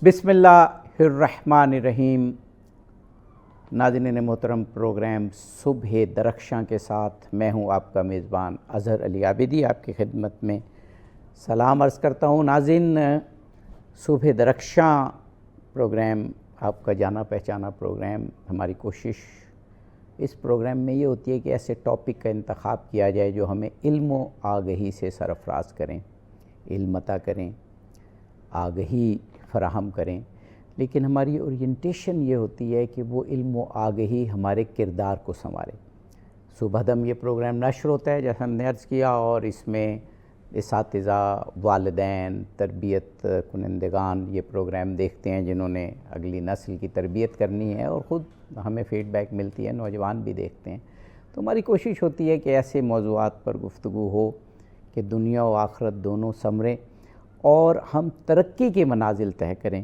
بسم اللہ الرحمن الرحیم۔ ناظرین محترم، پروگرام صبح درخشاں کے ساتھ میں ہوں آپ کا میزبان اظہر علی عابدی، آپ کی خدمت میں سلام عرض کرتا ہوں۔ ناظرین، صبح درخشاں پروگرام آپ کا جانا پہچانا پروگرام، ہماری کوشش اس پروگرام میں یہ ہوتی ہے کہ ایسے ٹاپک کا انتخاب کیا جائے جو ہمیں علم و آگہی سے سرفراز کریں، علم عطا کریں، آگہی فراہم کریں، لیکن ہماری اورینٹیشن یہ ہوتی ہے کہ وہ علم و آگہی ہمارے کردار کو سنوارے۔ صبح دم یہ پروگرام نشر ہوتا ہے جیسا ہم نے عرض کیا، اور اس میں اساتذہ، والدین، تربیت کنندگان یہ پروگرام دیکھتے ہیں جنہوں نے اگلی نسل کی تربیت کرنی ہے، اور خود ہمیں فیڈ بیک ملتی ہے، نوجوان بھی دیکھتے ہیں۔ تو ہماری کوشش ہوتی ہے کہ ایسے موضوعات پر گفتگو ہو کہ دنیا و آخرت دونوں سنوریں اور ہم ترقی کے منازل طے کریں،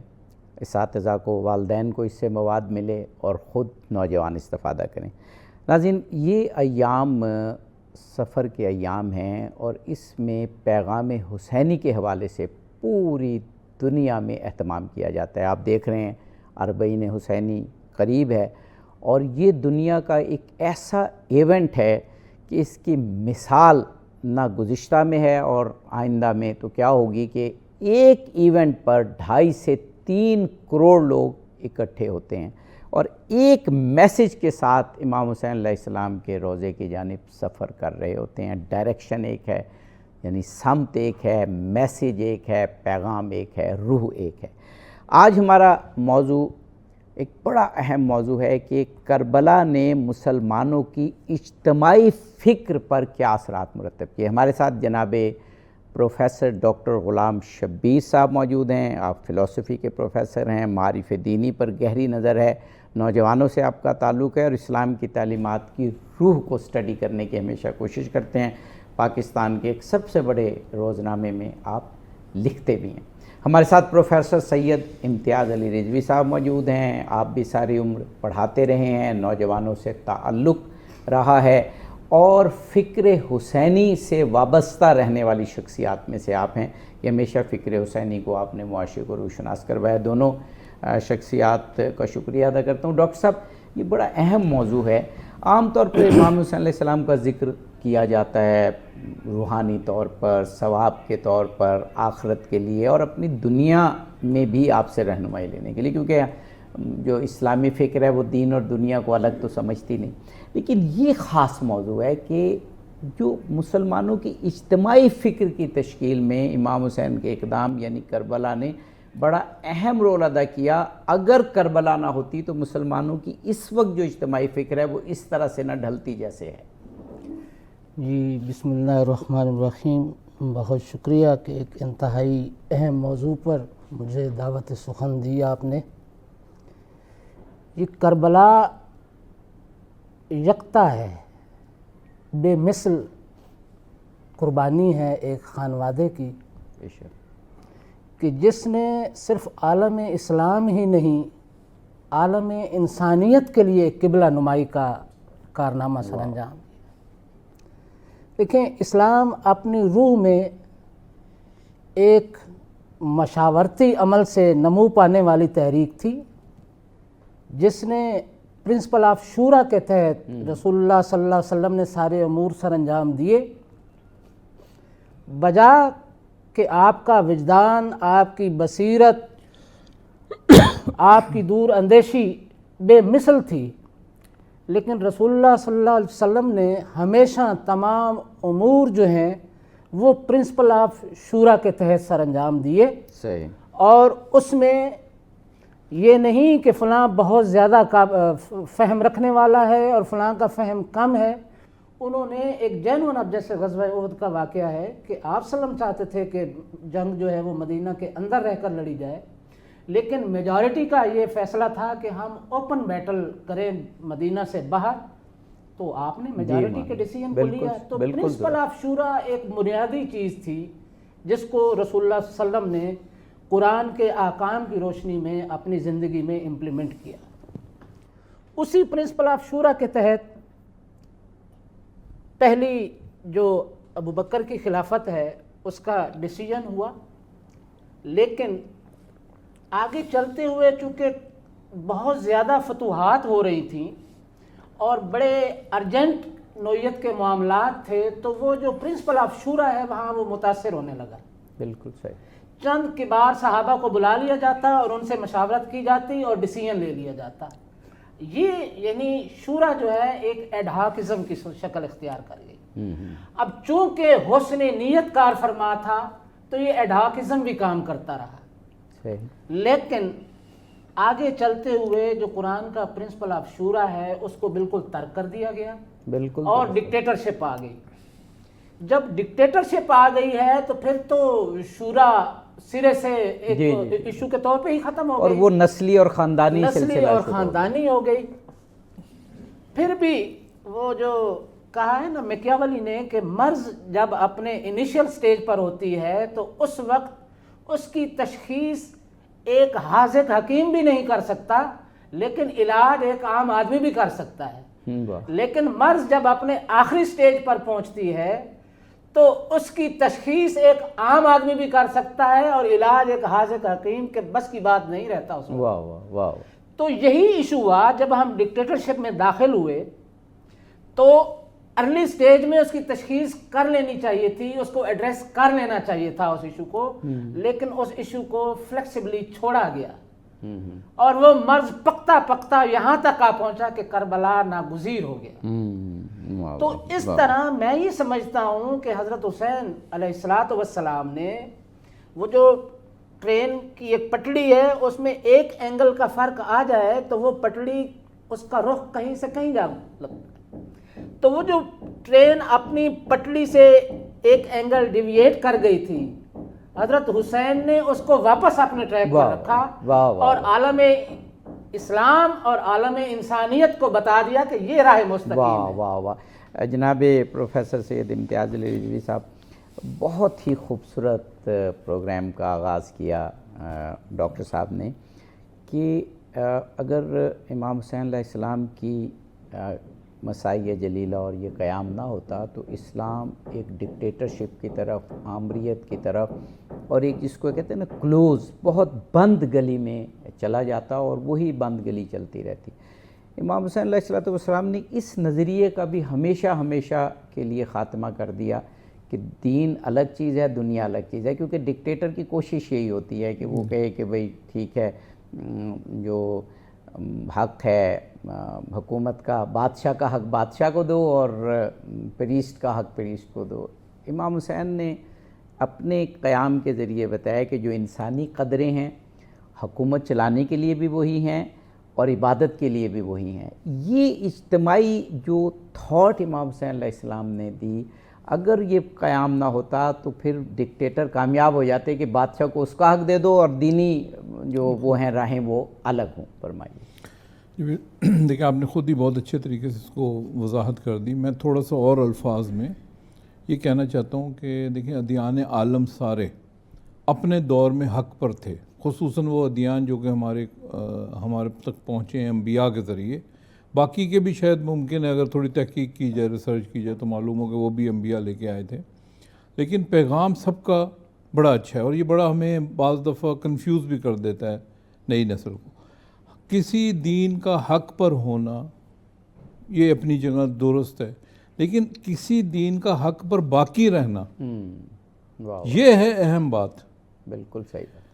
اساتذہ کو، والدین کو اس سے مواد ملے اور خود نوجوان استفادہ کریں۔ ناظرین، یہ ایام سفر کے ایام ہیں، اور اس میں پیغام حسینی کے حوالے سے پوری دنیا میں اہتمام کیا جاتا ہے۔ آپ دیکھ رہے ہیں اربعین حسینی قریب ہے، اور یہ دنیا کا ایک ایسا ایونٹ ہے کہ اس کی مثال نہ گزشتہ میں ہے اور آئندہ میں تو کیا ہوگی کہ ایک ایونٹ پر 2.5 سے 3 کروڑ لوگ اکٹھے ہوتے ہیں، اور ایک میسج کے ساتھ امام حسین علیہ السلام کے روضے کی جانب سفر کر رہے ہوتے ہیں۔ ڈائریکشن ایک ہے، یعنی سمت ایک ہے، میسج ایک ہے، پیغام ایک ہے، روح ایک ہے۔ آج ہمارا موضوع ایک بڑا اہم موضوع ہے کہ کربلا نے مسلمانوں کی اجتماعی فکر پر کیا اثرات مرتب کیے۔ ہمارے ساتھ جناب پروفیسر ڈاکٹر غلام شبیر صاحب موجود ہیں۔ آپ فلسفی کے پروفیسر ہیں، معارف دینی پر گہری نظر ہے، نوجوانوں سے آپ کا تعلق ہے، اور اسلام کی تعلیمات کی روح کو سٹڈی کرنے کی ہمیشہ کوشش کرتے ہیں۔ پاکستان کے ایک سب سے بڑے روزنامے میں آپ لکھتے بھی ہیں۔ ہمارے ساتھ پروفیسر سید امتیاز علی رضوی صاحب موجود ہیں۔ آپ بھی ساری عمر پڑھاتے رہے ہیں، نوجوانوں سے تعلق رہا ہے، اور فکر حسینی سے وابستہ رہنے والی شخصیات میں سے آپ ہیں۔ یہ ہمیشہ فکر حسینی کو آپ نے معاشرے کو روشناس کروایا۔ دونوں شخصیات کا شکریہ ادا کرتا ہوں۔ ڈاکٹر صاحب، یہ بڑا اہم موضوع ہے۔ عام طور پر امام حسین علیہ السلام کا ذکر کیا جاتا ہے روحانی طور پر، ثواب کے طور پر، آخرت کے لیے، اور اپنی دنیا میں بھی آپ سے رہنمائی لینے کے لیے، کیونکہ جو اسلامی فکر ہے وہ دین اور دنیا کو الگ تو سمجھتی نہیں۔ لیکن یہ خاص موضوع ہے کہ جو مسلمانوں کی اجتماعی فکر کی تشکیل میں امام حسین کے اقدام یعنی کربلا نے بڑا اہم رول ادا کیا۔ اگر کربلا نہ ہوتی تو مسلمانوں کی اس وقت جو اجتماعی فکر ہے وہ اس طرح سے نہ ڈھلتی جیسے ہے۔ جی، بسم اللہ الرحمن الرحیم۔ بہت شکریہ کہ ایک انتہائی اہم موضوع پر مجھے دعوت سخن دی آپ نے۔ یہ کربلا یکتا ہے، بے مثل قربانی ہے ایک خانوادے کی، کہ جس نے صرف عالم اسلام ہی نہیں، عالم انسانیت کے لیے قبلہ نمائی کا کارنامہ سر انجام دیا۔ دیکھیں، اسلام اپنی روح میں ایک مشاورتی عمل سے نمو پانے والی تحریک تھی، جس نے پرنسپل آف شورا کے تحت رسول اللہ صلی اللہ علیہ وسلم نے سارے امور سر انجام دیے، بجا کہ آپ کا وجدان، آپ کی بصیرت، آپ کی دور اندیشی بے مثل تھی، لیکن رسول اللہ صلی اللہ علیہ وسلم نے ہمیشہ تمام امور جو ہیں وہ پرنسپل آف شورا کے تحت سر انجام دیے۔ صحیح۔ اور اس میں یہ نہیں کہ فلاں بہت زیادہ فہم رکھنے والا ہے اور فلاں کا فہم کم ہے۔ انہوں نے ایک جینون، اب جیسے غزوہ احد کا واقعہ ہے کہ آپ صلی اللہ علیہ وسلم چاہتے تھے کہ جنگ جو ہے وہ مدینہ کے اندر رہ کر لڑی جائے، لیکن میجارٹی کا یہ فیصلہ تھا کہ ہم اوپن بیٹل کریں مدینہ سے باہر، تو آپ نے میجارٹی کے ڈیسیجن کو لیا۔ تو پرنسپل آف شورا ایک بنیادی چیز تھی جس کو رسول اللہ صلی اللہ علیہ وسلم نے قرآن کے احکام کی روشنی میں اپنی زندگی میں امپلیمنٹ کیا۔ اسی پرنسپل آف شورا کے تحت پہلی جو ابو بکر کی خلافت ہے اس کا ڈیسیجن ہوا، لیکن آگے چلتے ہوئے چونکہ بہت زیادہ فتوحات ہو رہی تھیں اور بڑے ارجنٹ نوعیت کے معاملات تھے، تو وہ جو پرنسپل آف شورا ہے وہاں وہ متاثر ہونے لگا۔ بالکل صحیح۔ چند کبار صحابہ کو بلا لیا جاتا اور ان سے مشاورت کی جاتی اور ڈیسیژن لے لیا جاتا۔ یہ یعنی شورا جو ہے ایک ایڈہاکزم کی شکل اختیار کر گئی۔ اب چونکہ حسن نیت کار فرما تھا تو یہ ایڈہاکزم بھی کام کرتا رہا۔ صحیح۔ لیکن آگے چلتے ہوئے جو قرآن کا پرنسپل آف شورا ہے اس کو بالکل ترک کر دیا گیا، بالکل، اور ڈکٹیٹرشپ آ گئی۔ جب ڈکٹیٹرشپ آ گئی ہے تو پھر تو شورا سرے سے ایک ایشو کے طور پہ ہی ختم ہو گئی، اور وہ نسلی اور خاندانی نسلی اور خاندانی ہو گئی۔ پھر بھی وہ جو کہا ہے نا میکیاولی نے کہ مرض جب اپنے انیشیل سٹیج پر ہوتی ہے تو اس وقت اس کی تشخیص ایک حاذق حکیم بھی نہیں کر سکتا، لیکن علاج ایک عام آدمی بھی کر سکتا ہے۔ لیکن مرض جب اپنے آخری سٹیج پر پہنچتی ہے تو اس کی تشخیص ایک عام آدمی بھی کر سکتا ہے اور علاج ایک حاذق حکیم کے بس کی بات نہیں رہتا اس میں۔ واہ واہ واہ۔ تو یہی ایشو ہوا جب ہم ڈکٹیٹرشپ میں داخل ہوئے تو ارلی سٹیج میں اس کی تشخیص کر لینی چاہیے تھی، اس کو ایڈریس کر لینا چاہیے تھا اس ایشو کو، لیکن اس ایشو کو فلیکسیبلی چھوڑا گیا اور وہ مرض پکتا پکتا یہاں تک آ پہنچا کہ کربلا ناگزیر ہو گیا۔ تو اس طرح میں یہ سمجھتا ہوں کہ حضرت حسین علیہ السلام نے وہ جو ٹرین کی ایک پٹڑی ہے اس میں ایک اینگل کا فرق آ جائے تو وہ پٹڑی اس کا رخ کہیں سے کہیں جا لگتا ہے، تو وہ جو ٹرین اپنی پٹڑی سے ایک اینگل ڈیویٹ کر گئی تھی، حضرت حسین نے اس کو واپس اپنے ٹریک پر رکھا اور عالم اسلام اور عالم انسانیت کو بتا دیا کہ یہ راہ مستقیم ہے۔ واہ واہ واہ۔ جناب پروفیسر سید امتیاز علی رضوی صاحب، بہت ہی خوبصورت پروگرام کا آغاز کیا ڈاکٹر صاحب نے کہ اگر امام حسین علیہ السلام کی مسائی جلیلہ اور یہ قیام نہ ہوتا تو اسلام ایک ڈکٹیٹرشپ کی طرف، آمریت کی طرف، اور ایک جس کو کہتے ہیں نا کلوز، بہت بند گلی میں چلا جاتا اور وہی بند گلی چلتی رہتی۔ امام حسین علیہ السلام نے اس نظریے کا بھی ہمیشہ کے لیے خاتمہ کر دیا کہ دین الگ چیز ہے، دنیا الگ چیز ہے، کیونکہ ڈکٹیٹر کی کوشش یہی ہوتی ہے کہ وہ کہے کہ بھئی ٹھیک ہے، جو حق ہے حکومت کا، بادشاہ کا حق بادشاہ کو دو اور پریسٹ کا حق پریسٹ کو دو۔ امام حسین نے اپنے قیام کے ذریعے بتایا کہ جو انسانی قدریں ہیں حکومت چلانے کے لیے بھی وہی ہیں اور عبادت کے لیے بھی وہی ہیں۔ یہ اجتماعی جو تھاٹ امام حسین علیہ السلام نے دی، اگر یہ قیام نہ ہوتا تو پھر ڈکٹیٹر کامیاب ہو جاتے کہ بادشاہ کو اس کا حق دے دو اور دینی جو وہ ہیں راہیں وہ الگ ہوں۔ فرمائیے۔ دیکھیں، آپ نے خود ہی بہت اچھے طریقے سے اس کو وضاحت کر دی۔ میں تھوڑا سا اور الفاظ میں یہ کہنا چاہتا ہوں کہ دیکھیں، ادیان عالم سارے اپنے دور میں حق پر تھے، خصوصاً وہ ادیان جو کہ ہمارے تک پہنچے ہیں انبیاء کے ذریعے۔ باقی کے بھی شاید ممکن ہے اگر تھوڑی تحقیق کی جائے، ریسرچ کی جائے تو معلوم ہو کہ وہ بھی انبیاء لے کے آئے تھے، لیکن پیغام سب کا بڑا اچھا ہے اور یہ بڑا ہمیں بعض دفعہ کنفیوز بھی کر دیتا ہے نئی نسل کو۔ کسی دین کا حق پر ہونا یہ اپنی جگہ درست ہے، لیکن کسی دین کا حق پر باقی رہنا یہ ہے اہم بات۔ بالکل صحیح بات۔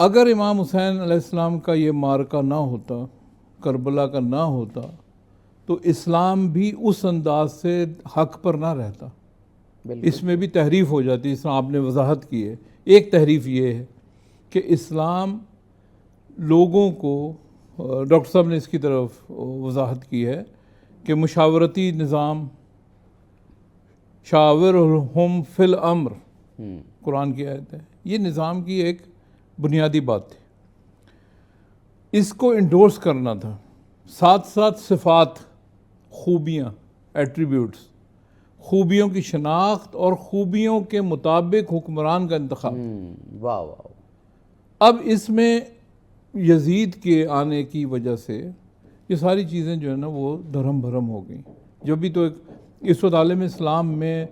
اگر امام حسین علیہ السلام کا یہ معرکہ نہ ہوتا، کربلا کا نہ ہوتا، تو اسلام بھی اس انداز سے حق پر نہ رہتا، اس میں بھی تحریف ہو جاتی، اس میں آپ نے وضاحت کی ہے۔ ایک تحریف یہ ہے کہ اسلام لوگوں کو، ڈاکٹر صاحب نے اس کی طرف وضاحت کی ہے کہ مشاورتی نظام، شاورہم فی الامر، قرآن کی آیت ہے، یہ نظام کی ایک بنیادی بات تھی، اس کو انڈورس کرنا تھا، ساتھ ساتھ صفات، خوبیاں، ایٹریبیوٹس، خوبیوں کی شناخت اور خوبیوں کے مطابق حکمران کا انتخاب۔ واہ واہ۔ اب اس میں یزید کے آنے کی وجہ سے یہ ساری چیزیں جو ہے نا وہ دھرم بھرم ہو گئیں۔ جو بھی تو اس وقت عالم اسلام میں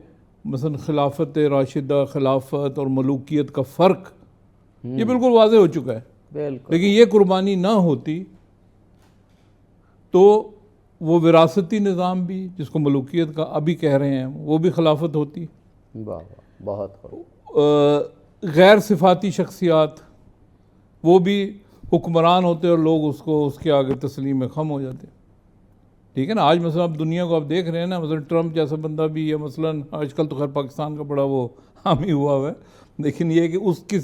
مثلا خلافت راشدہ، خلافت اور ملوکیت کا فرق یہ بالکل واضح ہو چکا ہے۔ بالکل. لیکن یہ قربانی نہ ہوتی تو وہ وراثتی نظام بھی جس کو ملوکیت کا ابھی کہہ رہے ہیں وہ بھی خلافت ہوتی. واہ واہ، بہت خوب. غیر صفاتی شخصیات وہ بھی حکمران ہوتے اور لوگ اس کے آگے تسلیم خم ہو جاتے. ٹھیک ہے نا. آج مثلا آپ دنیا کو آپ دیکھ رہے ہیں نا، مثلا ٹرمپ جیسا بندہ بھی ہے، مثلا آج کل تو خیر پاکستان کا بڑا وہ حامی ہوا ہے، لیکن یہ کہ اس کی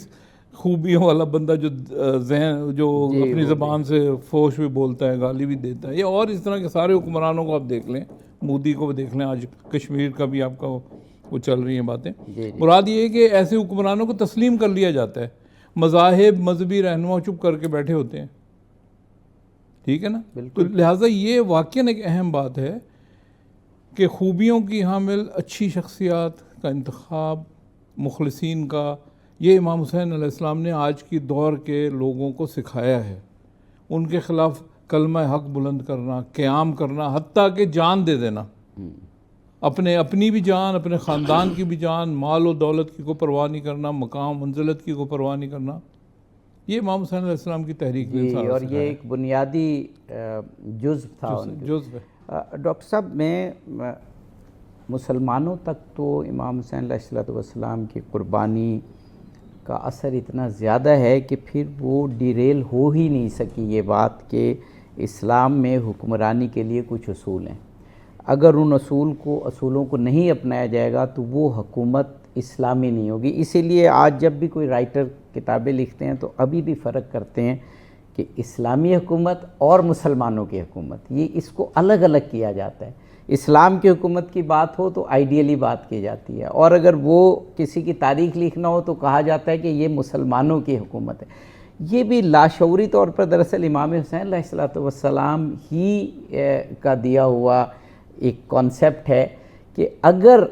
خوبیوں والا بندہ جو ذہن جو اپنی زبان سے فوش بھی بولتا ہے، گالی بھی دیتا ہے، یہ اور اس طرح کے سارے حکمرانوں کو آپ دیکھ لیں، مودی کو بھی دیکھ لیں، آج کشمیر کا بھی آپ کا وہ چل رہی ہیں باتیں. مراد یہ ہے کہ ایسے حکمرانوں کو تسلیم کر لیا جاتا ہے. مذاہب مذہبی رہنما چپ کر کے بیٹھے ہوتے ہیں. ٹھیک ہے نا. تو لہٰذا یہ واقعاً ایک اہم بات ہے کہ خوبیوں کی حامل اچھی شخصیات کا انتخاب، مخلصین کا، یہ امام حسین علیہ السلام نے آج کی دور کے لوگوں کو سکھایا ہے. ان کے خلاف کلمہ حق بلند کرنا، قیام کرنا، حتیٰ کہ جان دے دینا، اپنی بھی جان، اپنے خاندان کی بھی جان، مال و دولت کی کوئی پرواہ نہیں کرنا، مقام منزلت کی کوئی پرواہ نہیں کرنا. یہ امام حسین علیہ السلام کی تحریک نے اور یہ ایک بنیادی جزو تھا. جزو ہے. ڈاکٹر صاحب، میں مسلمانوں تک تو امام حسین علیہ السلام کی قربانی کا اثر اتنا زیادہ ہے کہ پھر وہ ڈیریل ہو ہی نہیں سکی یہ بات کہ اسلام میں حکمرانی کے لیے کچھ اصول ہیں. اگر ان اصولوں کو نہیں اپنایا جائے گا تو وہ حکومت اسلامی نہیں ہوگی. اسی لیے آج جب بھی کوئی رائٹر کتابیں لکھتے ہیں تو ابھی بھی فرق کرتے ہیں کہ اسلامی حکومت اور مسلمانوں کی حکومت، یہ اس کو الگ الگ کیا جاتا ہے. اسلام کی حکومت کی بات ہو تو آئیڈیلی بات کی جاتی ہے، اور اگر وہ کسی کی تاریخ لکھنا ہو تو کہا جاتا ہے کہ یہ مسلمانوں کی حکومت ہے. یہ بھی لاشعوری طور پر دراصل امام حسین علیہ السلام ہی کا دیا ہوا ایک کانسیپٹ ہے کہ اگر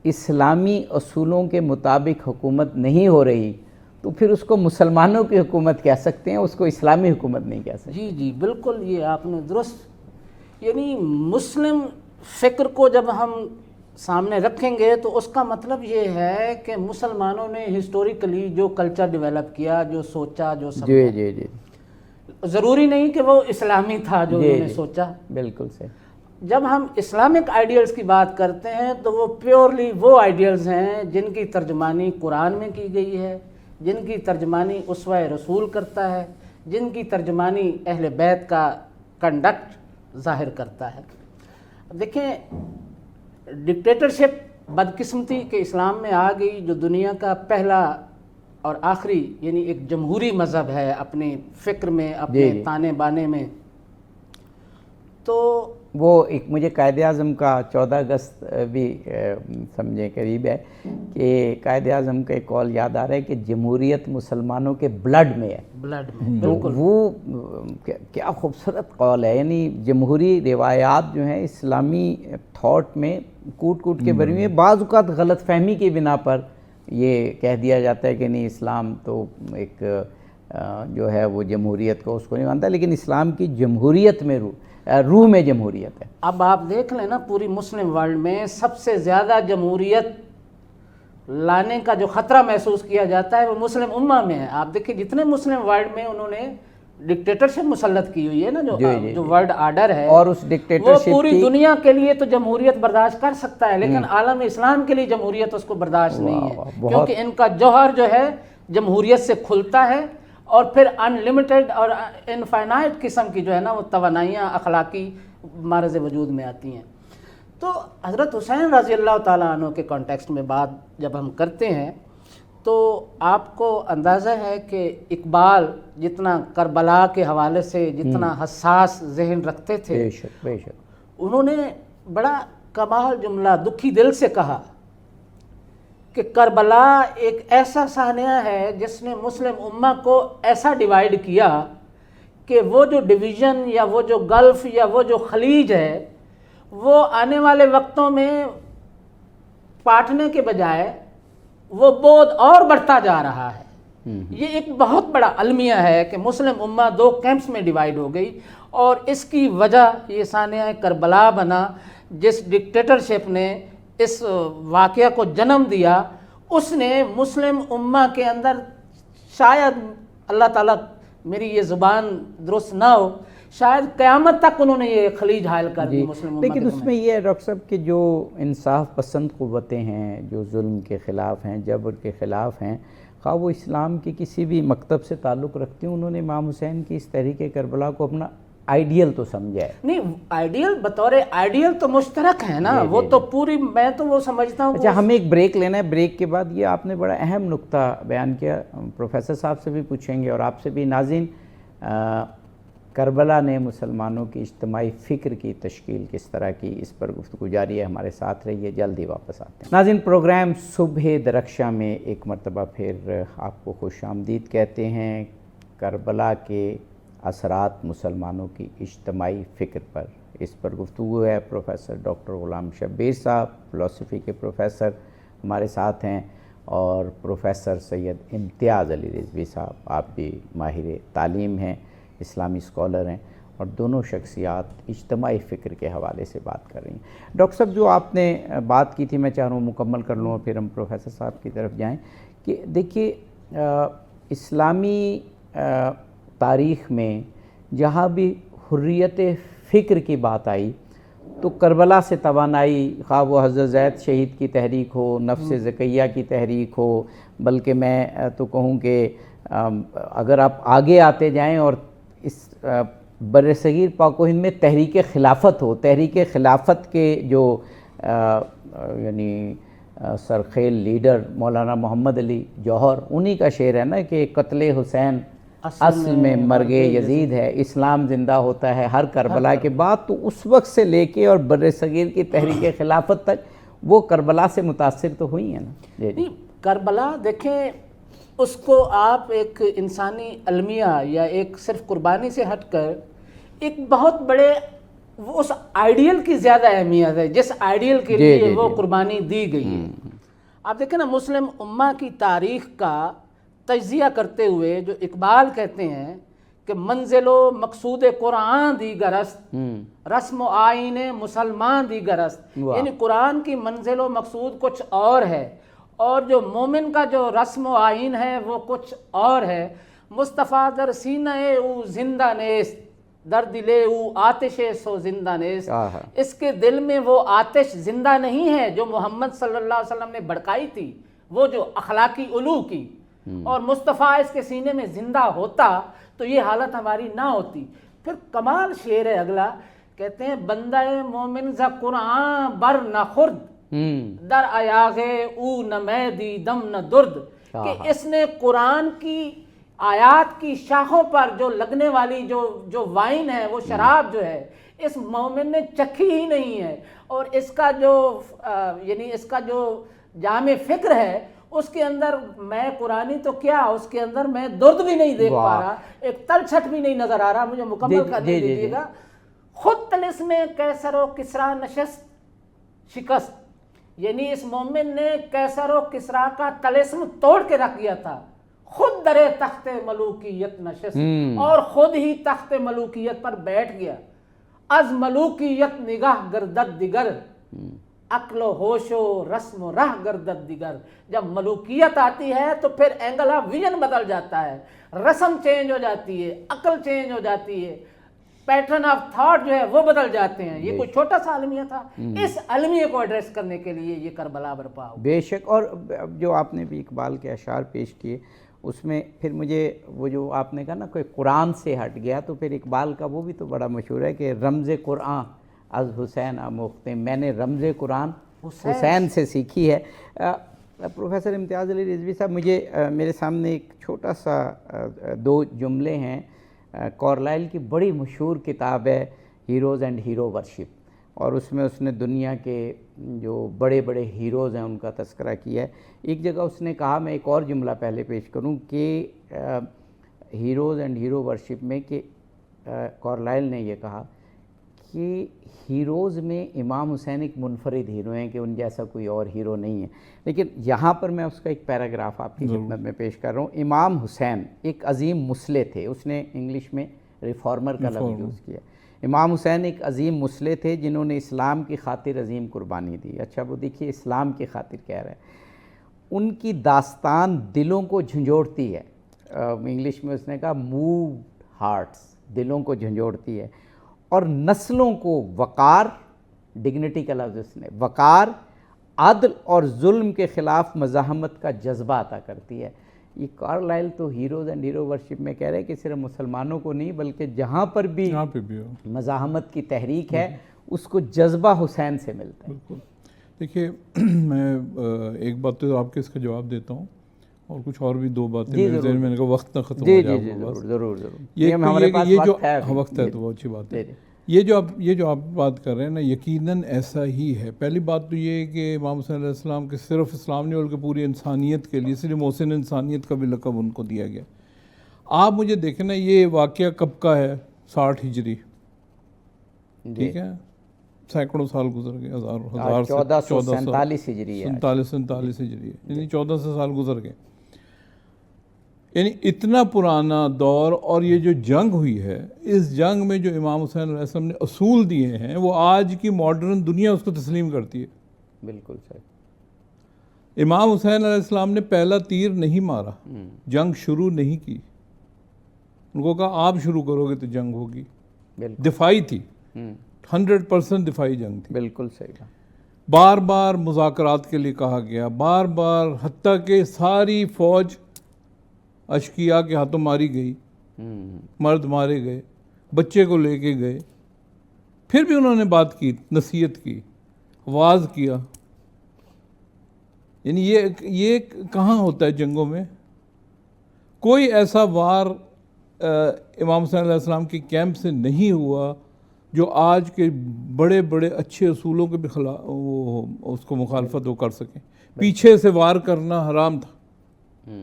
اسلامی اصولوں کے مطابق حکومت نہیں ہو رہی تو پھر اس کو مسلمانوں کی حکومت کہہ سکتے ہیں، اس کو اسلامی حکومت نہیں کہہ سکتے. جی بالکل، یہ آپ نے درست، یعنی مسلم فکر کو جب ہم سامنے رکھیں گے تو اس کا مطلب یہ ہے کہ مسلمانوں نے ہسٹوریکلی جو کلچر ڈیولپ کیا، جو سوچا، جو سمجھا، جی ضروری نہیں کہ وہ اسلامی تھا جو انہوں نے سوچا. بالکل صحیح. جب ہم اسلامک آئیڈیلز کی بات کرتے ہیں تو وہ پیورلی وہ آئیڈیلز ہیں جن کی ترجمانی قرآن میں کی گئی ہے، جن کی ترجمانی اسوہ رسول کرتا ہے، جن کی ترجمانی اہل بیت کا کنڈکٹ ظاہر کرتا ہے. دیکھیں، ڈکٹیٹرشپ بدقسمتی کے اسلام میں آ گئی، جو دنیا کا پہلا اور آخری یعنی ایک جمہوری مذہب ہے اپنے فکر میں، اپنے تانے بانے میں. تو وہ ایک مجھے قائد اعظم کا 14 اگست بھی سمجھیں قریب ہے کہ قائد اعظم کا ایک قول یاد آ رہا ہے کہ جمہوریت مسلمانوں کے بلڈ میں ہے. بلڈ میں، بالکل. وہ کیا خوبصورت قول ہے. یعنی جمہوری روایات جو ہیں اسلامی تھاٹ میں کوٹ کے بری ہوئی ہیں. بعض اوقات غلط فہمی کی بنا پر یہ کہہ دیا جاتا ہے کہ نہیں، اسلام تو ایک جو ہے وہ جمہوریت کو اس کو نہیں مانتا، لیکن اسلام کی جمہوریت میں روح میں جمہوریت ہے. اب آپ دیکھ لیں نا، پوری مسلم ورلڈ میں سب سے زیادہ جمہوریت لانے کا جو خطرہ محسوس کیا جاتا ہے وہ مسلم امہ میں ہے. آپ دیکھیں جتنے مسلم ورلڈ میں انہوں نے ڈکٹیٹرشپ مسلط کی ہوئی ہے نا، جو ورلڈ آرڈر ہے، اور اس ڈکٹیٹرشپ وہ پوری دنیا کے لیے تو جمہوریت برداشت کر سکتا ہے، لیکن عالم اسلام کے لیے جمہوریت اس کو برداشت نہیں ہے، کیونکہ ان کا جوہر جو ہے جمہوریت سے کھلتا ہے، اور پھر ان لمیٹڈ اور انفائنائٹ قسم کی جو ہے نا وہ توانائیاں اخلاقی معرض وجود میں آتی ہیں. تو حضرت حسین رضی اللہ تعالیٰ عنہ کے کانٹیکسٹ میں بات جب ہم کرتے ہیں تو آپ کو اندازہ ہے کہ اقبال جتنا کربلا کے حوالے سے جتنا حساس ذہن رکھتے تھے، بے شک انہوں نے بڑا کمال جملہ دکھی دل سے کہا کہ کربلا ایک ایسا سانحہ ہے جس نے مسلم امہ کو ایسا ڈیوائیڈ کیا کہ وہ جو ڈویژن یا وہ جو گلف یا وہ جو خلیج ہے وہ آنے والے وقتوں میں پاٹنے کے بجائے وہ بود اور بڑھتا جا رہا ہے. یہ ایک بہت بڑا المیہ ہے کہ مسلم امہ دو کیمپس میں ڈیوائیڈ ہو گئی، اور اس کی وجہ یہ سانحہ کربلا بنا جس ڈکٹیٹرشپ نے اس واقعہ کو جنم دیا. اس نے مسلم امہ کے اندر شاید اللہ تعالیٰ میری یہ زبان درست نہ ہو، شاید قیامت تک انہوں نے یہ خلیج حائل کر دی مسلم امت لیکن کو۔ اس میں یہ ہے ڈاکٹر صاحب کہ جو انصاف پسند قوتیں ہیں، جو ظلم کے خلاف ہیں، جبر کے خلاف ہیں، خواہ وہ اسلام کے کسی بھی مکتب سے تعلق رکھتے ہیں، انہوں نے امام حسین کی اس تحریک کربلا کو اپنا آئیڈیل تو سمجھا ہے۔ نہیں، آئیڈیل بطور آئیڈیل تو مشترک ہے نا، وہ تو پوری، میں تو وہ سمجھتا ہوں۔ اچھا، ہمیں ایک بریک لینا ہے، بریک کے بعد یہ آپ نے بڑا اہم نقطہ بیان کیا، پروفیسر صاحب سے بھی پوچھیں گے اور آپ سے بھی۔ ناظرین، کربلا نے مسلمانوں کی اجتماعی فکر کی تشکیل کس طرح کی، اس پر گفتگو جاری ہے، ہمارے ساتھ رہیے، جلدی واپس آتے ہیں۔ ناظرین، پروگرام صبح درخشاں میں ایک مرتبہ پھر آپ کو خوش آمدید کہتے ہیں۔ کربلا کے اثرات مسلمانوں کی اجتماعی فکر پر، اس پر گفتگو ہے۔ پروفیسر ڈاکٹر غلام شبیر صاحب فلسفی کے پروفیسر ہمارے ساتھ ہیں، اور پروفیسر سید امتیاز علی رضوی صاحب، آپ بھی ماہر تعلیم ہیں، اسلامی اسکالر ہیں، اور دونوں شخصیات اجتماعی فکر کے حوالے سے بات کر رہی ہیں۔ ڈاکٹر صاحب، جو آپ نے بات کی تھی، میں چاہ رہا ہوں مکمل کر لوں اور پھر ہم پروفیسر صاحب کی طرف جائیں، کہ دیکھیے اسلامی تاریخ میں جہاں بھی حریت فکر کی بات آئی تو کربلا سے توانائی، خواہ وہ حضرت زید شہید کی تحریک ہو، نفس زکیہ کی تحریک ہو، بلکہ میں تو کہوں کہ اگر آپ آگے آتے جائیں اور اس بر صغیر پاک و ہند میں تحریک خلافت ہو، تحریک خلافت کے جو یعنی سرخیل لیڈر مولانا محمد علی جوہر، انہی کا شعر ہے نا کہ قتل حسین اصل میں مرگ یزید ہے، اسلام زندہ ہوتا ہے ہر کربلا کے بعد۔ تو اس وقت سے لے کے اور بر صغیر کی تحریک خلافت تک وہ کربلا سے متاثر تو ہوئی ہیں نا۔ نہیں، کربلا دیکھیں، اس کو آپ ایک انسانی المیہ یا ایک صرف قربانی سے ہٹ کر ایک بہت بڑے اس آئیڈیل کی زیادہ اہمیت ہے جس آئیڈیل کے لیے وہ قربانی دی گئی ہے۔ آپ دیکھیں نا، مسلم امہ کی تاریخ کا تجزیہ کرتے ہوئے جو اقبال کہتے ہیں کہ منزل و مقصود قرآن دیگر است، رسم و آئین مسلمان دیگر است، یعنی قرآن کی منزل و مقصود کچھ اور ہے اور جو مومن کا جو رسم و آئین ہے وہ کچھ اور ہے۔ مصطفیٰ در سینہ او زندہ نیست، در دل او آتش سو زندہ نیست، اس کے دل میں وہ آتش زندہ نہیں ہے جو محمد صلی اللہ علیہ وسلم نے بھڑکائی تھی، وہ جو اخلاقی علو کی، اور مصطفیٰ اس کے سینے میں زندہ ہوتا تو یہ حالت ہماری نہ ہوتی۔ پھر کمال شعر ہے اگلا، کہتے ہیں بندہ مومن ز قرآن بر نہ خورد، در ایاغ او نہ میں دی دم نہ درد، کہ اس نے قرآن کی آیات کی شاخوں پر جو لگنے والی جو وائن ہے، وہ شراب جو ہے، اس مومن نے چکھی ہی نہیں ہے، اور اس کا جو یعنی اس کا جو جامع فکر ہے اس کے اندر میں قرآنی تو کیا، اس کے اندر میں درد بھی نہیں دیکھ پا رہا، ایک تلچھٹ بھی نہیں نظر آ رہا۔ مجھے مکمل کرنے دیجیے گا۔ خود طلسم کیسر و کسریٰ نشست شکست، یعنی اس مومن نے کیسر و کسریٰ کا طلسم توڑ کے رکھ دیا تھا، خود در تخت ملوکیت نشست، اور خود ہی تخت ملوکیت پر بیٹھ گیا۔ از ملوکیت نگاہ گردد دیگر، عقل و ہوش و رسم و رہ گردد دیگر۔ جب ملوکیت آتی ہے تو پھر اینگل آف ویژن بدل جاتا ہے، رسم چینج ہو جاتی ہے، عقل چینج ہو جاتی ہے، پیٹرن آف تھاٹ جو ہے وہ بدل جاتے ہیں۔ یہ کوئی چھوٹا سا المیہ تھا، اس المیہ کو ایڈریس کرنے کے لیے یہ کربلا برپا ہوا۔ بے شک، اور جو آپ نے بھی اقبال کے اشعار پیش کیے اس میں پھر مجھے وہ جو آپ نے کہا نا کوئی قرآن سے ہٹ گیا، تو پھر اقبال کا وہ بھی تو بڑا مشہور ہے کہ رمز قرآن از حسین آموختے، میں نے رمز قرآن حسین سے سیکھی ہے۔ پروفیسر امتیاز علی رضوی صاحب، میرے سامنے ایک چھوٹا سا دو جملے ہیں، کارلائل کی بڑی مشہور کتاب ہے ہیروز اینڈ ہیرو ورشپ، اور اس میں اس نے دنیا کے جو بڑے بڑے ہیروز ہیں ان کا تذکرہ کیا ہے۔ ایک جگہ اس نے کہا، میں ایک اور جملہ پہلے پیش کروں، کہ ہیروز اینڈ ہیرو ورشپ میں کہ کارلائل نے یہ کہا کہ ہیروز میں امام حسین ایک منفرد ہیرو ہیں، کہ ان جیسا کوئی اور ہیرو نہیں ہے۔ لیکن یہاں پر میں اس کا ایک پیراگراف آپ کی خدمت میں پیش کر رہا ہوں۔ امام حسین ایک عظیم مسلح تھے، اس نے انگلش میں ریفارمر کا لفظ یوز کیا۔ امام حسین ایک عظیم مسلح تھے جنہوں نے اسلام کی خاطر عظیم قربانی دی۔ اچھا، وہ دیکھیے اسلام کی خاطر کہہ رہے ہیں، ان کی داستان دلوں کو جھنجھوڑتی ہے۔ انگلش میں اس نے کہا مووڈ ہارٹس، دلوں کو جھنجھوڑتی ہے، اور نسلوں کو وقار، ڈگنیٹی کا لفظ اس نے، وقار، عدل اور ظلم کے خلاف مزاحمت کا جذبہ عطا کرتی ہے۔ یہ کارلائل تو ہیروز اینڈ ہیرو ورشپ میں کہہ رہے ہیں کہ صرف مسلمانوں کو نہیں بلکہ جہاں پر بھی مزاحمت کی تحریک ہے اس کو جذبہ حسین سے ملتا ہے۔ بالکل۔ دیکھیے میں ایک بات تو آپ کے اس کا جواب دیتا ہوں، اور کچھ اور بھی دو باتیں میرے ذہن میں نے کہا وقت نہ ختم ہو جائے۔ جی ضرور ضرور ضرور، یہ ہمارے پاس وقت ہے، وقت ہے تو بہت اچھی بات ہے۔ یہ جو آپ بات کر رہے ہیں نا، یقیناً ایسا ہی ہے۔ پہلی بات تو یہ ہے کہ امام حسین علیہ السلام کے صرف اسلام نہیں بلکہ پوری انسانیت کے لیے، صرف محسن انسانیت کا بھی لقب ان کو دیا گیا۔ آپ مجھے دیکھیں نا، یہ واقعہ کب کا ہے؟ 60 ہجری، ٹھیک ہے، سینکڑوں سال گزر گئے، 1447 ہجری ہے، 47 ہجری ہے، یعنی 1400 سال گزر گئے، یعنی اتنا پرانا دور۔ اور یہ جو جنگ ہوئی ہے، اس جنگ میں جو امام حسین علیہ السلام نے اصول دیے ہیں وہ آج کی ماڈرن دنیا اس کو تسلیم کرتی ہے۔ بالکل صحیح۔ امام حسین علیہ السلام نے پہلا تیر نہیں مارا، جنگ شروع نہیں کی، ان کو کہا آپ شروع کرو گے تو جنگ ہوگی، دفاعی تھی، 100% دفاعی جنگ تھی۔ بالکل صحیح۔ بار بار مذاکرات کے لیے کہا گیا، بار بار، حتیٰ کہ ساری فوج اشقیاء کے ہاتھوں ماری گئی، مرد مارے گئے، بچے کو لے کے گئے، پھر بھی انہوں نے بات کی، نصیحت کی، واعظ کیا۔ یعنی یہ کہاں ہوتا ہے جنگوں میں؟ کوئی ایسا وار امام حسین علیہ السلام کے کیمپ سے نہیں ہوا جو آج کے بڑے بڑے اچھے اصولوں کے بھی خلاف اس کو مخالفت وہ کر سکیں۔ پیچھے سے وار کرنا حرام تھا۔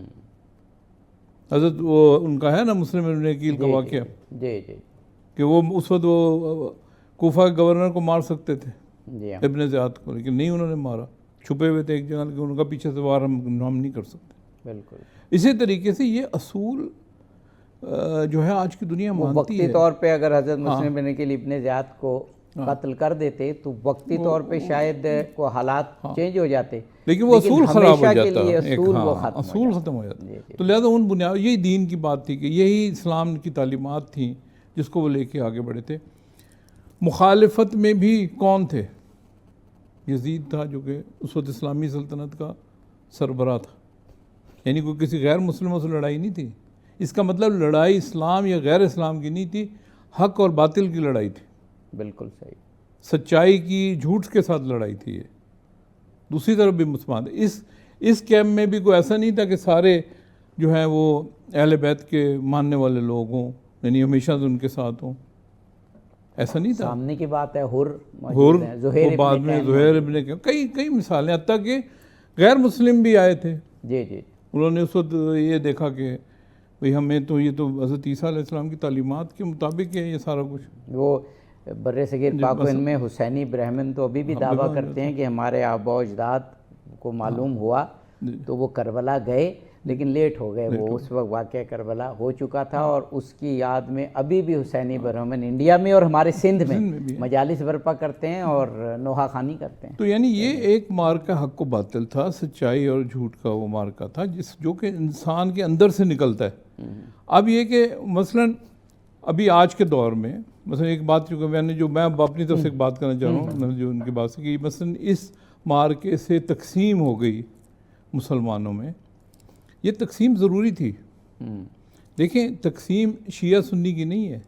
حضرت وہ ان کا ہے نا مسلم ابن عقیل کا واقعہ، کہ وہ اس وقت وہ کوفہ کے گورنر کو مار سکتے تھے، ابن زیاد کو، لیکن نہیں، انہوں نے مارا، چھپے ہوئے تھے ایک جگہ، لیکن ان کا پیچھے سے وار ہم نہیں کر سکتے۔ بالکل اسی طریقے سے یہ اصول جو ہے آج کی دنیا مانتی ہے۔ وقتی طور پہ اگر حضرت مسلم بن عقیل ابن زیاد کو قتل کر دیتے تو وقتی طور پہ شاید کو حالات چینج ہو جاتے، لیکن وہ اصول خراب ہو جاتا، اصول ختم ہو جاتا۔ تو لہذا ان بنیاد، یہی دین کی بات تھی کہ یہی اسلام کی تعلیمات تھیں جس کو وہ لے کے آگے بڑھے تھے۔ مخالفت میں بھی کون تھے؟ یزید تھا، جو کہ اس وقت اسلامی سلطنت کا سربراہ تھا، یعنی کوئی کسی غیر مسلموں سے لڑائی نہیں تھی۔ اس کا مطلب لڑائی اسلام یا غیر اسلام کی نہیں تھی، حق اور باطل کی لڑائی تھی۔ بالکل صحیح، سچائی کی جھوٹ کے ساتھ لڑائی تھی یہ۔ دوسری طرف بھی مسلمان تھے۔ اس کیمپ میں بھی کوئی ایسا نہیں تھا کہ سارے جو ہیں وہ اہل بیت کے ماننے والے لوگ ہوں، یعنی ہمیشہ سے ان کے ساتھ ہوں، ایسا نہیں تھا۔ سامنے کی بات ہے، حر بعد میں زہیر ابن کئی مثالیں، حتیٰ کہ غیر مسلم بھی آئے تھے۔ جی انہوں نے اس وقت یہ دیکھا کہ بھئی ہمیں تو یہ تو حضرت عیسیٰ علیہ السلام کی تعلیمات کے مطابق ہے یہ سارا کچھ۔ وہ بر صغیر پاک و ہند میں حسینی برہمن تو ابھی بھی دعویٰ کرتے ہیں کہ ہمارے آباء و اجداد کو معلوم ہوا تو وہ کربلا گئے، لیکن لیٹ ہو گئے، وہ اس وقت واقعہ کربلا ہو چکا تھا، اور اس کی یاد میں ابھی بھی حسینی برہمن انڈیا میں اور ہمارے سندھ میں مجالس برپا کرتے ہیں اور نوحہ خوانی کرتے ہیں۔ تو یعنی یہ ایک مارکہ حق و باطل تھا، سچائی اور جھوٹ کا وہ مارکہ تھا جو کہ انسان کے اندر سے نکلتا ہے۔ اب یہ کہ مثلاً ابھی آج کے دور میں مثلا ایک بات جو میں اپنی طرف سے ایک بات کرنا چاہ رہا ہوں، جو ان کی بات سے، کہ مثلا اس مارکے سے تقسیم ہو گئی مسلمانوں میں، یہ تقسیم ضروری تھی۔ دیکھیں، تقسیم شیعہ سنی کی نہیں ہے۔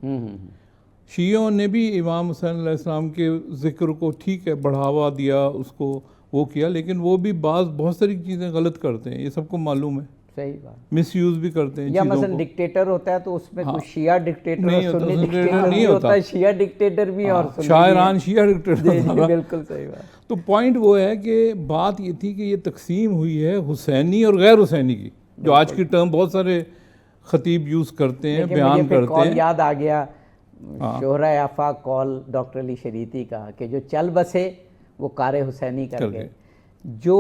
شیعوں نے بھی امام حسین علیہ السلام کے ذکر کو ٹھیک ہے بڑھاوا دیا، اس کو وہ کیا، لیکن وہ بھی بہت ساری چیزیں غلط کرتے ہیں، یہ سب کو معلوم ہے۔ صحیح بات، مس یوز بھی کرتے ہیں یا مثلا ڈکٹیٹر ہوتا ہے تو اس میں کوئی شیعہ ڈکٹیٹر اور سنی ڈکٹیٹر نہیں ہوتا، شیعہ ڈکٹیٹر بھی اور سنی، شاہ ایران شیعہ ڈکٹیٹر۔ بالکل صحیح بات۔ تو پوائنٹ وہ ہے کہ بات یہ تھی کہ یہ تقسیم ہوئی ہے حسینی اور غیر حسینی کی، جو آج کی ٹرم بہت سارے خطیب یوز کرتے ہیں، بیان کرتے ہیں۔ یاد آ گیا شہرہ آفاق قول ڈاکٹر علی شریعتی کا کہ جو چل بسے وہ کار حسینی کر گئے، جو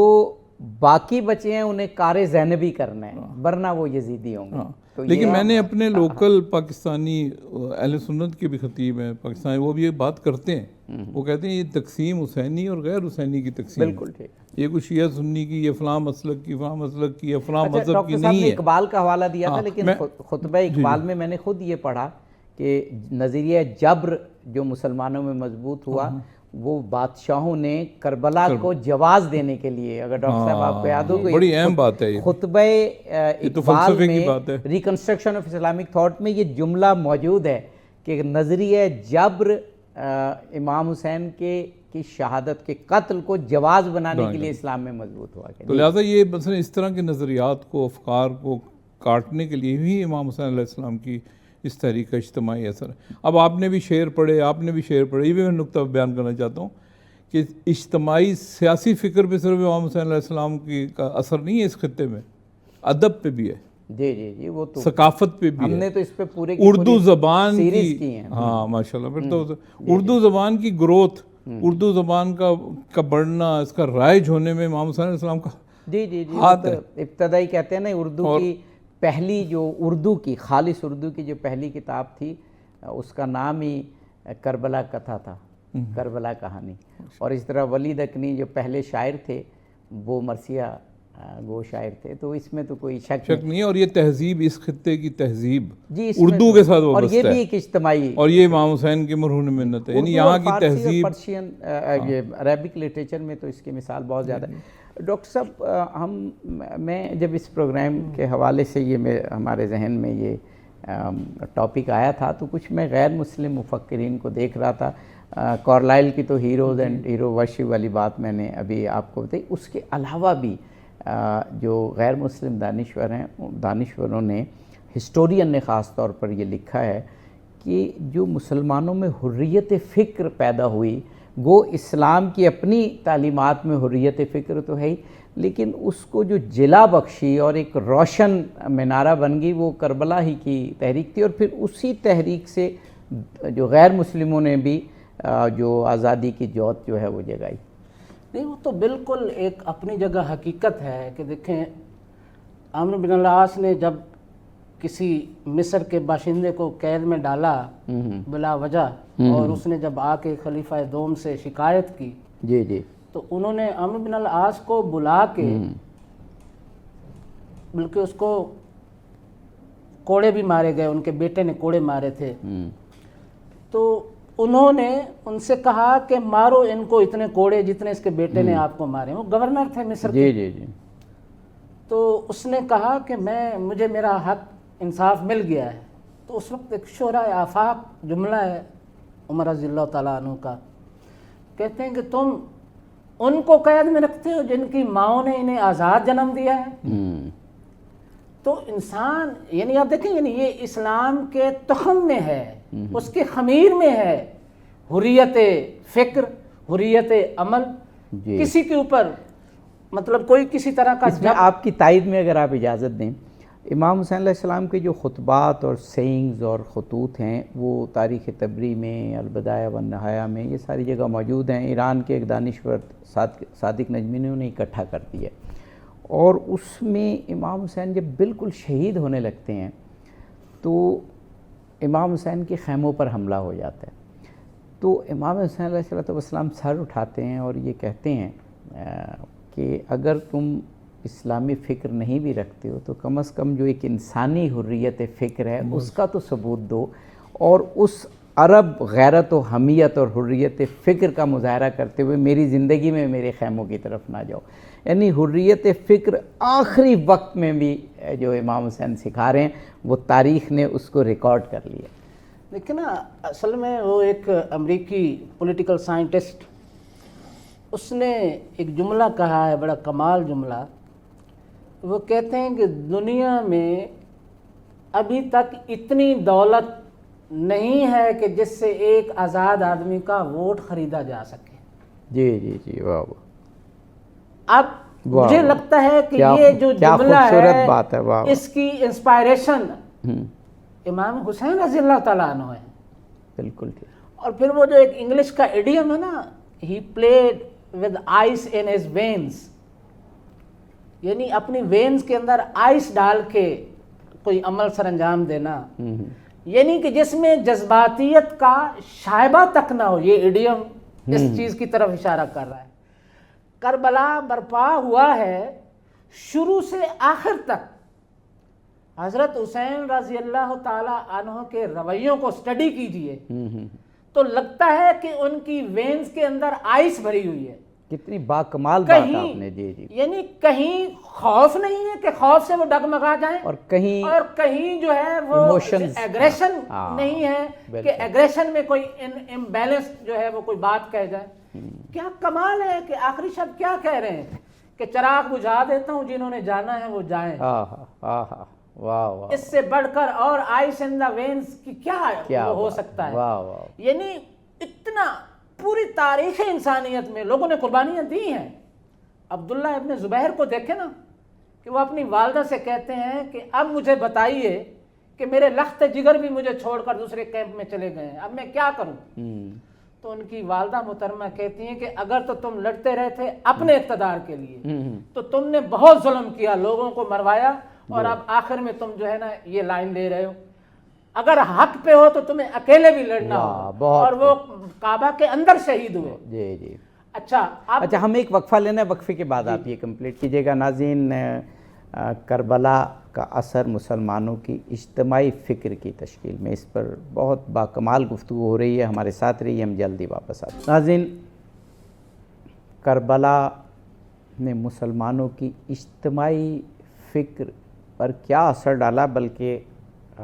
باقی بچے ہیں انہیں کار زینبی کرنا ہے ورنہ وہ یزیدی ہوں گے. تو لیکن میں نے اپنے لوکل پاکستانی اہل سنت کے بھی خطیب ہیں پاکستانی، وہ بھی یہ بات کرتے ہیں، وہ کہتے ہیں یہ تقسیم حسینی اور غیر حسینی کی تقسیم، بالکل ٹھیک. یہ کوئی شیعہ سنی کی، یہ فلاں مسلک کی، فلاں مسلک کی، یہ فلاں مذہب کی ڈاکٹر صاحب نہیں نے ہے. اقبال کا حوالہ دیا تھا، لیکن خطبہ اقبال میں نے خود یہ پڑھا کہ نظریہ جبر جو مسلمانوں میں مضبوط ہوا وہ بادشاہوں نے کربلا کو جواز دینے کے لیے، اگر ڈاکٹر صاحب آپ کو یاد ہو بڑی اہم بات ہے یہ، خطبہ اقبال میں ریکنسٹرکشن آف اسلامک تھاٹ میں یہ جملہ موجود ہے کہ نظریہ جبر امام حسین کی شہادت کے قتل کو جواز بنانے کے لیے اسلام میں مضبوط ہوا. تو لہٰذا یہ مثلا اس طرح کے نظریات کو، افکار کو کاٹنے کے لیے بھی امام حسین علیہ السلام کی اس تحریک کا اجتماعی اثر ہے. اب آپ نے بھی شعر پڑھے، یہ بھی میں نقطہ بیان کرنا چاہتا ہوں کہ اجتماعی سیاسی فکر پہ صرف امام حسین علیہ السلام کا اثر نہیں ہے اس خطے میں، ادب پہ بھی ہے، جی وہ تو ثقافت پہ بھی ہم ہے. نے تو اس پہ پورے اردو زبان کی ہیں. ہاں ماشاءاللہ. پھر تو اردو زبان کی گروتھ، اردو زبان کا بڑھنا، اس کا رائج ہونے میں امام حسین علیہ السلام کا جی ابتدائی کہتے ہیں نا اردو کی پہلی جو خالص اردو کی جو پہلی کتاب تھی اس کا نام ہی کربلا کتھا تھا، کربلا کہانی. اور اس طرح ولید اکنی جو پہلے شاعر تھے وہ مرثیہ گو شاعر تھے. تو اس میں تو کوئی شک نہیں ہے. اور یہ تہذیب، اس خطے کی تہذیب جی اردو کے ساتھ اور وابستہ یہ بھی ہے، ایک اجتماعی، اور یہ امام حسین کی مرہون منت ہے. یعنی یہاں کی تہذیب، پرشین یہ عربک لٹریچر میں تو اس کی مثال بہت زیادہ ہے. ڈاکٹر صاحب میں جب اس پروگرام کے حوالے سے یہ ہمارے ذہن میں یہ ٹاپک آیا تھا تو کچھ میں غیر مسلم مفکرین کو دیکھ رہا تھا. کارلائل کی تو ہیروز اینڈ ہیرو ورشپ والی بات میں نے ابھی آپ کو بتائی. اس کے علاوہ بھی جو غیر مسلم دانشور ہیں، دانشوروں نے، ہسٹورین نے خاص طور پر یہ لکھا ہے کہ جو مسلمانوں میں حریت فکر پیدا ہوئی، گو اسلام کی اپنی تعلیمات میں حریت فکر تو ہے ہی، لیکن اس کو جو جلا بخشی اور ایک روشن منارہ بن گئی وہ کربلا ہی کی تحریک تھی. اور پھر اسی تحریک سے جو غیر مسلموں نے بھی جو آزادی کی جوت جو ہے وہ جگائی. نہیں وہ تو بالکل ایک اپنی جگہ حقیقت ہے کہ دیکھیں عامر بن العاص نے جب کسی مصر کے باشندے کو قید میں ڈالا بلا وجہ، اور اس نے جب آ کے خلیفہ دوم سے شکایت کی جی تو انہوں نے عامر بن العاص کو بلا کے بلکہ اس کو کوڑے بھی مارے گئے، ان کے بیٹے نے کوڑے مارے تھے. تو انہوں نے ان سے کہا کہ مارو ان کو اتنے کوڑے جتنے اس کے بیٹے نے آپ کو مارے. وہ گورنر تھے مصر کے. جی تو اس نے کہا کہ مجھے میرا حق انصاف مل گیا ہے. تو اس وقت ایک شورائے آفاق جملہ ہے عمر رضی اللہ تعالیٰ عنہ کا، کہتے ہیں کہ تم ان کو قید میں رکھتے ہو جن کی ماؤں نے انہیں آزاد جنم دیا ہے. تو انسان یعنی آپ دیکھیں یعنی یہ اسلام کے تخم میں ہے، اس کے خمیر میں ہے حریت فکر، حریت عمل. کسی کے اوپر مطلب کوئی کسی طرح کا اس میں آپ کی تائید میں اگر آپ اجازت دیں، امام حسین علیہ السلام کے جو خطبات اور سینگز اور خطوط ہیں وہ تاریخ تبری میں، البدایہ والنہایہ میں، یہ ساری جگہ موجود ہیں. ایران کے ایک دانشور صادق نجمی نے انہیں اکٹھا کر دیا، اور اس میں امام حسین جب بالکل شہید ہونے لگتے ہیں تو امام حسین کے خیموں پر حملہ ہو جاتا ہے. تو امام حسین علیہ السلام سر اٹھاتے ہیں اور یہ کہتے ہیں کہ اگر تم اسلامی فکر نہیں بھی رکھتے ہو تو کم از کم جو ایک انسانی حریت فکر ہے اس کا تو ثبوت دو، اور اس عرب غیرت و حمیت اور حریت فکر کا مظاہرہ کرتے ہوئے میری زندگی میں میرے خیموں کی طرف نہ جاؤ. یعنی حریت فکر آخری وقت میں بھی جو امام حسین سکھا رہے ہیں وہ تاریخ نے اس کو ریکارڈ کر لیا. لیکن نا اصل میں وہ ایک امریکی پولیٹیکل سائنٹسٹ، اس نے ایک جملہ کہا ہے، بڑا کمال جملہ. وہ کہتے ہیں کہ دنیا میں ابھی تک اتنی دولت نہیں ہے کہ جس سے ایک آزاد آدمی کا ووٹ خریدا جا سکے. جی واہ. اب مجھے لگتا ہے کہ یہ جو جملہ ہے اس کی انسپائریشن امام حسین رضی اللہ تعالیٰ عنہ ہے. بالکل ٹھیک. اور پھر وہ جو ایک انگلش کا ایڈیم ہے نا، he played with ice in his veins, یعنی اپنی وینز کے اندر آئس ڈال کے کوئی عمل سر انجام دینا، یعنی کہ جس میں جذباتیت کا شائبہ تک نہ ہو، یہ ایڈیم اس چیز کی طرف اشارہ کر رہا ہے۔ کربلا برپا ہوا ہے شروع سے آخر تک۔ حضرت حسین رضی اللہ تعالی عنہ کے رویوں کو سٹڈی کیجئے تو لگتا ہے کہ ان کی وینز کے اندر آئس بھری ہوئی ہے۔ کتنی باکمال بات آپ نے، جی جی، یعنی کہیں خوف نہیں ہے کہ خوف سے وہ ڈگمگا جائیں، اور کہیں جو ہے وہ ایگریشن نہیں ہے کہ ایگریشن میں کوئی امبیلنس جو ہے وہ کوئی بات کہہ جائے۔ کیا کمال ہے کہ آخری شب کیا کہہ رہے ہیں کہ چراغ بجھا دیتا ہوں، جنہوں نے جانا ہے وہ جائیں۔ اس سے بڑھ کر اور آئس ان دا وینز کی کیا ہو سکتا ہے؟ یعنی اتنا پوری تاریخ انسانیت میں لوگوں نے قربانیاں دی ہیں۔ عبداللہ ابن زبیر کو دیکھیں نا کہ وہ اپنی والدہ سے کہتے ہیں کہ اب مجھے بتائیے کہ میرے لخت جگر بھی مجھے چھوڑ کر دوسرے کیمپ میں چلے گئے ہیں، اب میں کیا کروں؟ تو ان کی والدہ محترمہ کہتی ہیں کہ اگر تو تم لڑتے رہے تھے اپنے اقتدار کے لیے تو تم نے بہت ظلم کیا، لوگوں کو مروایا، اور اب آخر میں تم جو ہے نا یہ لائن لے رہے ہو، اگر حق پہ ہو تو تمہیں اکیلے بھی لڑنا ہوگا، اور وہ کعبہ کے اندر شہید ہوئے۔ جی جی، اچھا ہم ایک وقفہ لینا ہے، وقفے کے بعد آپ یہ کمپلیٹ کیجئے گا۔ ناظرین، کربلا کا اثر مسلمانوں کی اجتماعی فکر کی تشکیل میں، اس پر بہت باکمال گفتگو ہو رہی ہے، ہمارے ساتھ رہیے، ہم جلدی واپس آتے ہیں۔ ناظرین، کربلا نے مسلمانوں کی اجتماعی فکر پر کیا اثر ڈالا، بلکہ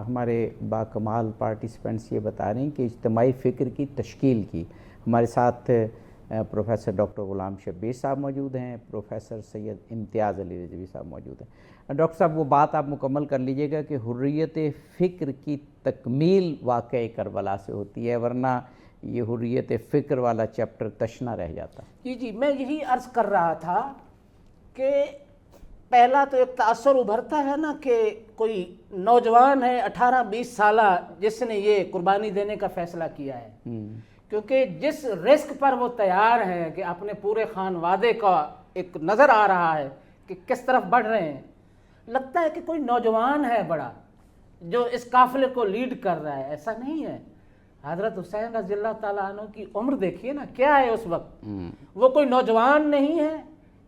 ہمارے باکمال پارٹیسپینٹس یہ بتا رہے ہیں کہ اجتماعی فکر کی تشکیل کی۔ ہمارے ساتھ پروفیسر ڈاکٹر غلام شبیر صاحب موجود ہیں، پروفیسر سید امتیاز علی رضوی صاحب موجود ہیں۔ ڈاکٹر صاحب، وہ بات آپ مکمل کر لیجئے گا کہ حریت فکر کی تکمیل واقعہ کربلا سے ہوتی ہے، ورنہ یہ حریت فکر والا چیپٹر تشنہ رہ جاتا۔ جی، میں یہی عرض کر رہا تھا کہ پہلا تو ایک تاثر ابھرتا ہے نا کہ کوئی نوجوان ہے 18-20 سالہ جس نے یہ قربانی دینے کا فیصلہ کیا ہے، کیونکہ جس رسک پر وہ تیار ہے کہ اپنے پورے خانوادے کا ایک نظر آ رہا ہے کہ کس طرف بڑھ رہے ہیں، لگتا ہے کہ کوئی نوجوان ہے بڑا جو اس قافلے کو لیڈ کر رہا ہے۔ ایسا نہیں ہے۔ حضرت حسین رضی اللہ تعالیٰ عنہ کی عمر دیکھیے نا کیا ہے اس وقت، وہ کوئی نوجوان نہیں ہے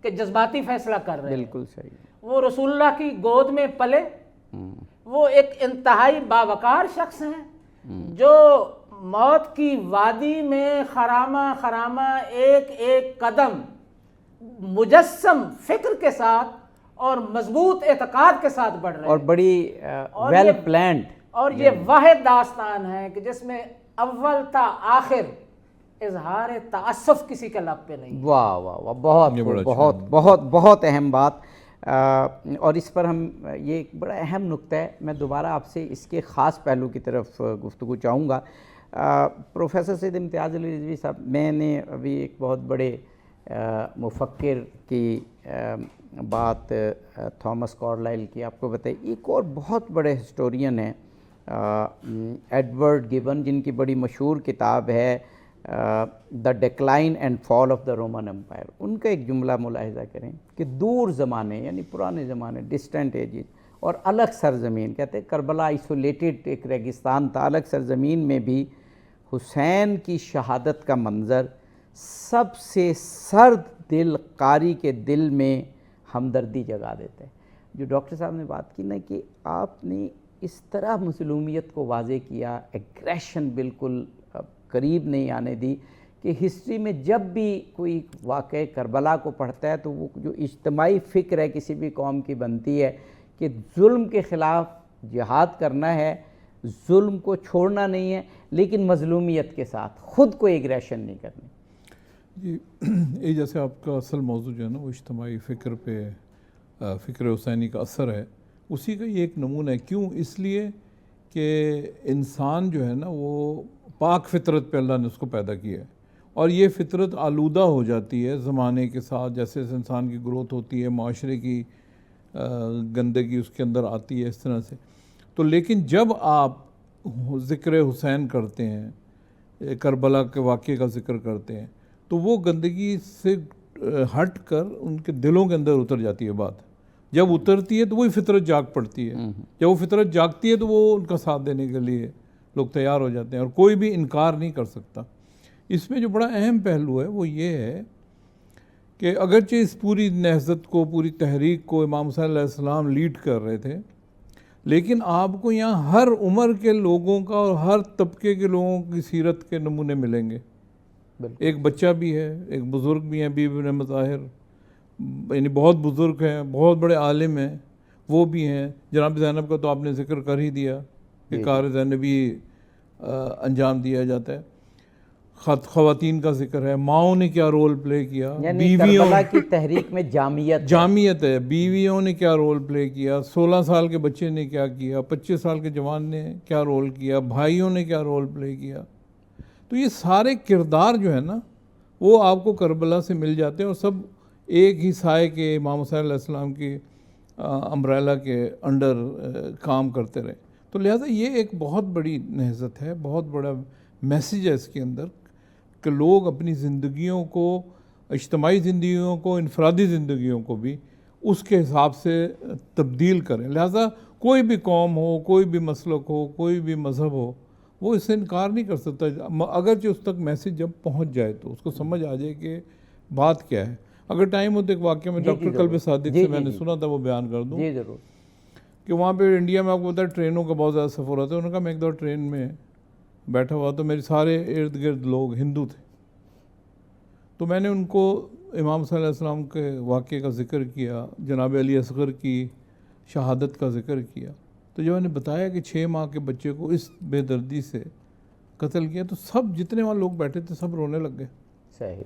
کہ جذباتی فیصلہ کر رہے ہیں، بالکل صحیح، وہ رسول اللہ کی گود میں پلے، وہ ایک انتہائی باوقار شخص ہیں جو موت کی وادی میں خرامہ ایک ایک قدم مجسم فکر کے ساتھ اور مضبوط اعتقاد کے ساتھ بڑھ رہے ہیں، اور بڑی ویل پلانڈ، اور یہ واحد داستان ہے کہ جس میں اول تا آخر اظہار تعصف کسی کے لب پہ نہیں۔ واہ واہ واہ، بہت بہت بہت اہم بات، اور اس پر ہم یہ ایک بڑا اہم نقطہ ہے، میں دوبارہ آپ سے اس کے خاص پہلو کی طرف گفتگو چاہوں گا۔ پروفیسر سید امتیاز علی رضوی صاحب، میں نے ابھی ایک بہت بڑے مفکر کی بات تھامس کارلائل کی آپ کو بتائی، ایک اور بہت بڑے ہسٹورین ہیں ایڈورڈ گبن، جن کی بڑی مشہور کتاب ہے the decline and fall of the Roman empire. ان کا ایک جملہ ملاحظہ کریں کہ دور زمانے یعنی پرانے زمانے، ڈسٹنٹ ایجز، اور الگ سرزمین، کہتے ہیں کربلا آئسولیٹڈ ایک ریگستان تھا، الگ سرزمین میں بھی حسین کی شہادت کا منظر سب سے سرد دل قاری کے دل میں ہمدردی جگا دیتا ہے۔ جو ڈاکٹر صاحب نے بات کی نا کہ آپ نے اس طرح مظلومیت کو واضح کیا، ایگریشن بالکل قریب نہیں آنے دی، کہ ہسٹری میں جب بھی کوئی واقعہ کربلا کو پڑھتا ہے تو وہ جو اجتماعی فکر ہے کسی بھی قوم کی بنتی ہے کہ ظلم کے خلاف جہاد کرنا ہے، ظلم کو چھوڑنا نہیں ہے، لیکن مظلومیت کے ساتھ خود کو ایگریشن نہیں کرنی۔ جی، یہ جیسے آپ کا اصل موضوع جو ہے نا وہ اجتماعی فکر پہ فکر حسینی کا اثر ہے، اسی کا یہ ایک نمونہ ہے۔ کیوں؟ اس لیے کہ انسان جو ہے نا وہ پاک فطرت پہ اللہ نے اس کو پیدا کیا ہے، اور یہ فطرت آلودہ ہو جاتی ہے زمانے کے ساتھ، جیسے انسان کی گروتھ ہوتی ہے، معاشرے کی گندگی اس کے اندر آتی ہے، اس طرح سے۔ تو لیکن جب آپ ذکر حسین کرتے ہیں، کربلا کے واقعے کا ذکر کرتے ہیں، تو وہ گندگی سے ہٹ کر ان کے دلوں کے اندر اتر جاتی ہے بات، جب اترتی ہے تو وہی فطرت جاگ پڑتی ہے، جب وہ فطرت جاگتی ہے تو وہ ان کا ساتھ دینے کے لیے لوگ تیار ہو جاتے ہیں، اور کوئی بھی انکار نہیں کر سکتا۔ اس میں جو بڑا اہم پہلو ہے وہ یہ ہے کہ اگرچہ اس پوری نہضت کو، پوری تحریک کو امام حسین علیہ السلام لیڈ کر رہے تھے، لیکن آپ کو یہاں ہر عمر کے لوگوں کا اور ہر طبقے کے لوگوں کی سیرت کے نمونے ملیں گے۔ ایک بچہ بھی ہے، ایک بزرگ بھی ہیں، بی بی ابن مظاہر، یعنی بہت بزرگ ہیں، بہت بڑے عالم ہیں، وہ بھی ہیں۔ جناب زینب کا تو آپ نے ذکر کر ہی دیا کہ کار زینبی انجام دیا جاتا ہے۔ خواتین کا ذکر ہے، ماؤں نے کیا رول پلے کیا، یعنی کربلا کی تحریک میں جامعیت ہے، بیویوں نے کیا رول پلے کیا، 16 سال کے بچے نے کیا کیا، 25 سال کے جوان نے کیا رول کیا، بھائیوں نے کیا رول پلے کیا۔ تو یہ سارے کردار جو ہے نا وہ آپ کو کربلا سے مل جاتے ہیں، اور سب ایک ہی سائے کے امام حسین علیہ السلام کی امبریلا کے انڈر کام کرتے رہے۔ تو لہٰذا یہ ایک بہت بڑی نہضت ہے، بہت بڑا میسیج ہے اس کے اندر کہ لوگ اپنی زندگیوں کو، اجتماعی زندگیوں کو، انفرادی زندگیوں کو بھی اس کے حساب سے تبدیل کریں۔ لہٰذا کوئی بھی قوم ہو، کوئی بھی مسلک ہو، کوئی بھی مذہب ہو، وہ اس سے انکار نہیں کر سکتا، اگرچہ اس تک میسیج جب پہنچ جائے تو اس کو سمجھ آ جائے کہ بات کیا ہے۔ اگر ٹائم ہو تو ایک واقعہ میں ڈاکٹر قلب صادق سے میں نے سنا تھا، وہ بیان کر دوں کہ وہاں پہ انڈیا میں آپ کو پتا ہے ٹرینوں کا بہت زیادہ سفر ہوتا ہے۔ انہوں نے کہا میں ایک دور ٹرین میں بیٹھا ہوا تو میرے سارے ارد گرد لوگ ہندو تھے، تو میں نے ان کو امام صلی اللہ علیہ وسلم کے واقعے کا ذکر کیا، جناب علی اصغر کی شہادت کا ذکر کیا، تو جب میں نے بتایا کہ 6 ماہ کے بچے کو اس بے دردی سے قتل کیا، تو سب جتنے وہاں لوگ بیٹھے تھے سب رونے لگ گئے، صحیح،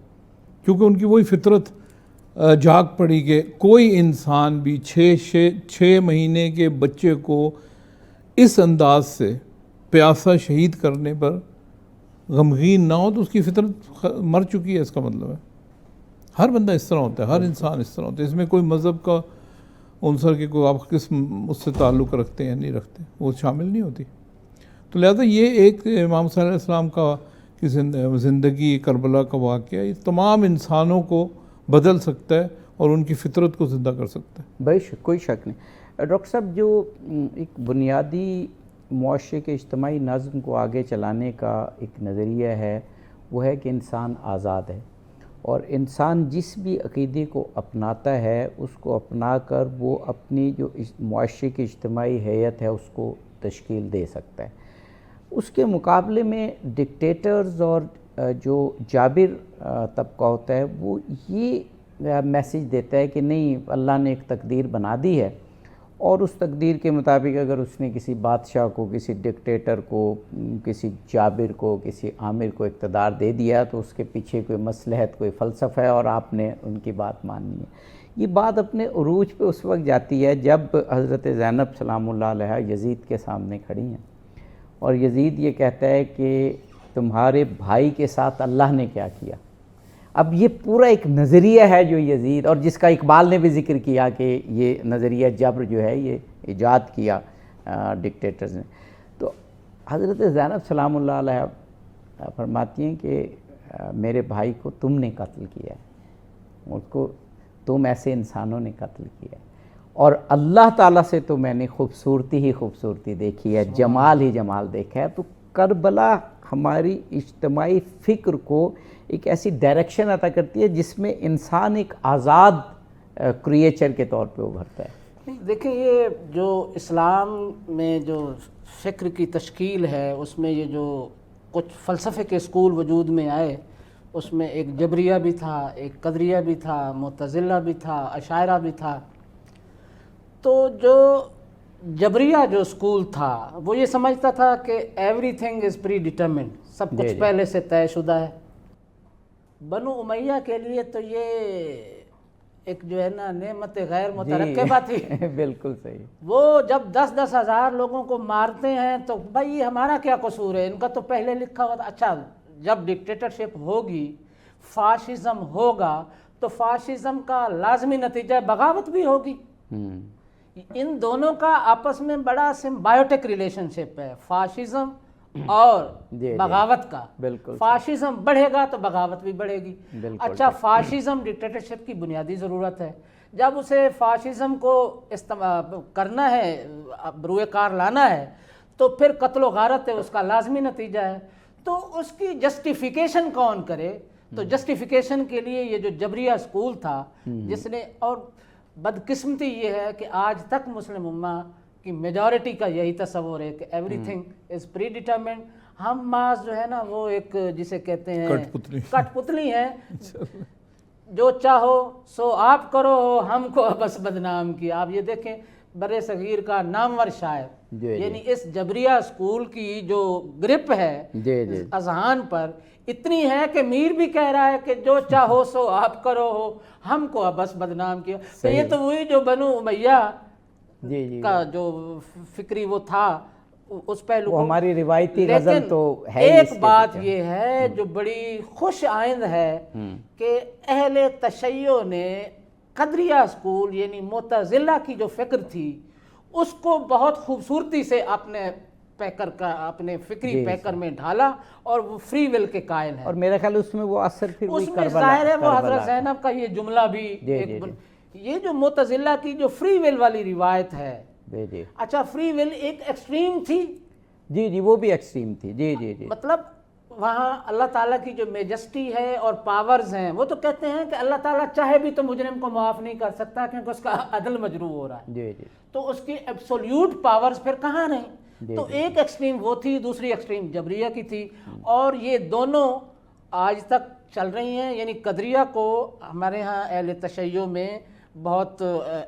کیونکہ ان کی وہی فطرت جاگ پڑی کہ کوئی انسان بھی 6 مہینے کے بچے کو اس انداز سے پیاسا شہید کرنے پر غمگین نہ ہو تو اس کی فطرت مر چکی ہے، اس کا مطلب ہے۔ ہر بندہ اس طرح ہوتا ہے، ہر انسان اس طرح ہوتا ہے، اس میں کوئی مذہب کا عنصر کی کوئی آپ کس اس سے تعلق رکھتے ہیں یا نہیں رکھتے، وہ شامل نہیں ہوتی۔ تو لہذا یہ ایک امام صلی اللہ علیہ وسلم کی زندگی، کربلا کا واقعہ، یہ تمام انسانوں کو بدل سکتا ہے اور ان کی فطرت کو زندہ کر سکتا ہے۔ بے شک، کوئی شک نہیں۔ ڈاکٹر صاحب، جو ایک بنیادی معاشرے کے اجتماعی نظم کو آگے چلانے کا ایک نظریہ ہے وہ ہے کہ انسان آزاد ہے، اور انسان جس بھی عقیدے کو اپناتا ہے اس کو اپنا کر وہ اپنی جو معاشرے کی اجتماعی حیت ہے اس کو تشکیل دے سکتا ہے۔ اس کے مقابلے میں ڈکٹیٹرز اور جو جابر طبقہ ہوتا ہے وہ یہ میسیج دیتا ہے کہ نہیں، اللہ نے ایک تقدیر بنا دی ہے، اور اس تقدیر کے مطابق اگر اس نے کسی بادشاہ کو، کسی ڈکٹیٹر کو، کسی جابر کو، کسی عامر کو اقتدار دے دیا تو اس کے پیچھے کوئی مصلحت، کوئی فلسفہ ہے اور آپ نے ان کی بات ماننی ہے۔ یہ بات اپنے عروج پہ اس وقت جاتی ہے جب حضرت زینب سلام اللہ علیہا یزید کے سامنے کھڑی ہیں، اور یزید یہ کہتا ہے کہ تمہارے بھائی کے ساتھ اللہ نے کیا کیا۔ اب یہ پورا ایک نظریہ ہے جو یزید، اور جس کا اقبال نے بھی ذکر کیا کہ یہ نظریہ جبر جو ہے یہ ایجاد کیا ڈکٹیٹرز نے۔ تو حضرت زینب سلام اللہ علیہ فرماتی ہیں کہ میرے بھائی کو تم نے قتل کیا ہے، اس کو تم ایسے انسانوں نے قتل کیا ہے، اور اللہ تعالیٰ سے تو میں نے خوبصورتی ہی خوبصورتی دیکھی ہے، جمال ہی جمال دیکھا ہے۔ تو کربلا ہماری اجتماعی فکر کو ایک ایسی ڈائریکشن عطا کرتی ہے جس میں انسان ایک آزاد کریچر کے طور پہ ابھرتا ہے۔ دیکھیں، یہ جو اسلام میں جو فکر کی تشکیل ہے اس میں یہ جو کچھ فلسفے کے اسکول وجود میں آئے، اس میں ایک جبریہ بھی تھا، ایک قدریہ بھی تھا، معتزلہ بھی تھا، اشاعرہ بھی تھا۔ تو جو جبریہ جو اسکول تھا وہ یہ سمجھتا تھا کہ everything is predetermined, سب کچھ پہلے سے طے شدہ ہے۔ بنو امیہ کے لیے تو یہ ایک جو ہے نا نعمت غیر مترقبہ تھی۔ بالکل صحیح۔ وہ جب 10-10 ہزار لوگوں کو مارتے ہیں تو بھائی ہمارا کیا قصور ہے، ان کا تو پہلے لکھا ہوا تھا۔ اچھا، جب ڈکٹیٹرشپ ہوگی، فاشزم ہوگا، تو فاشزم کا لازمی نتیجہ بغاوت بھی ہوگی۔ ان دونوں کا آپس میں بڑا سمبائیوٹک ریلیشن شپ ہے، فاشزم اور بغاوت کا۔ بالکل، فاشزم بڑھے گا تو بغاوت بھی بڑھے گی۔ اچھا، فاشزم ڈکٹیٹرشپ کی بنیادی ضرورت ہے، جب اسے فاشزم کو کرنا ہے، روئے کار لانا ہے، تو پھر قتل و غارت ہے اس کا لازمی نتیجہ ہے. تو اس کی جسٹیفیکیشن کون کرے؟ تو جسٹیفیکیشن کے لیے یہ جو جبریہ اسکول تھا جس نے، اور بدقسمتی یہ ہے کہ آج تک مسلم امہ کی میجورٹی کا یہی تصور ہے کہ everything is predetermined. ہم ماس جو ہے نا وہ ایک جسے کہتے ہیں کٹ پتلی ہیں، جو چاہو سو آپ کرو، ہم کو بس بدنام کیا. آپ یہ دیکھیں بر صغیر کا نامور شاعر، یعنی اس جبریہ اسکول کی جو گرپ ہے اذہان پر اتنی ہے کہ میر بھی کہہ رہا ہے کہ جو چاہو سو آپ کرو، ہم کو بس بدنام کیا. تو یہ تو وہی جو بنو امیہ کا جو فکری وہ تھا اس پہلو کو، ہماری روایتی غزل تو ہے. ایک بات یہ ہے جو بڑی خوش آئند ہے کہ اہل تشیع نے قدریہ اسکول یعنی معتزلہ کی جو فکر تھی اس کو بہت خوبصورتی سے اپنے پیکر کا، اپنے فکری پیکر میں ڈھالا، اور وہ فری ول کے قائل ہے. اور میرا خیال اس میں وہ اثر پھر اس میں ظاہر ہے وہ حضرت زینب کا یہ جملہ بھی یہ جو معتزلہ کی جو فری ول والی روایت ہے. اچھا فری ول ایک ایکسٹریم تھی، جی وہ بھی ایکسٹریم تھی. جی مطلب وہاں اللہ تعالیٰ کی جو میجسٹی ہے اور پاورز ہیں، وہ تو کہتے ہیں کہ اللہ تعالیٰ چاہے بھی تو مجرم کو معاف نہیں کر سکتا کیونکہ اس کا عدل مجروح ہو رہا ہے. تو اس کی ایبسولیوٹ پاورز پھر کہاں رہیں؟ تو ایک ایکسٹریم وہ تھی، دوسری ایکسٹریم جبریہ کی تھی، اور یہ دونوں آج تک چل رہی ہیں. یعنی قدریہ کو ہمارے ہاں اہل تشیع میں بہت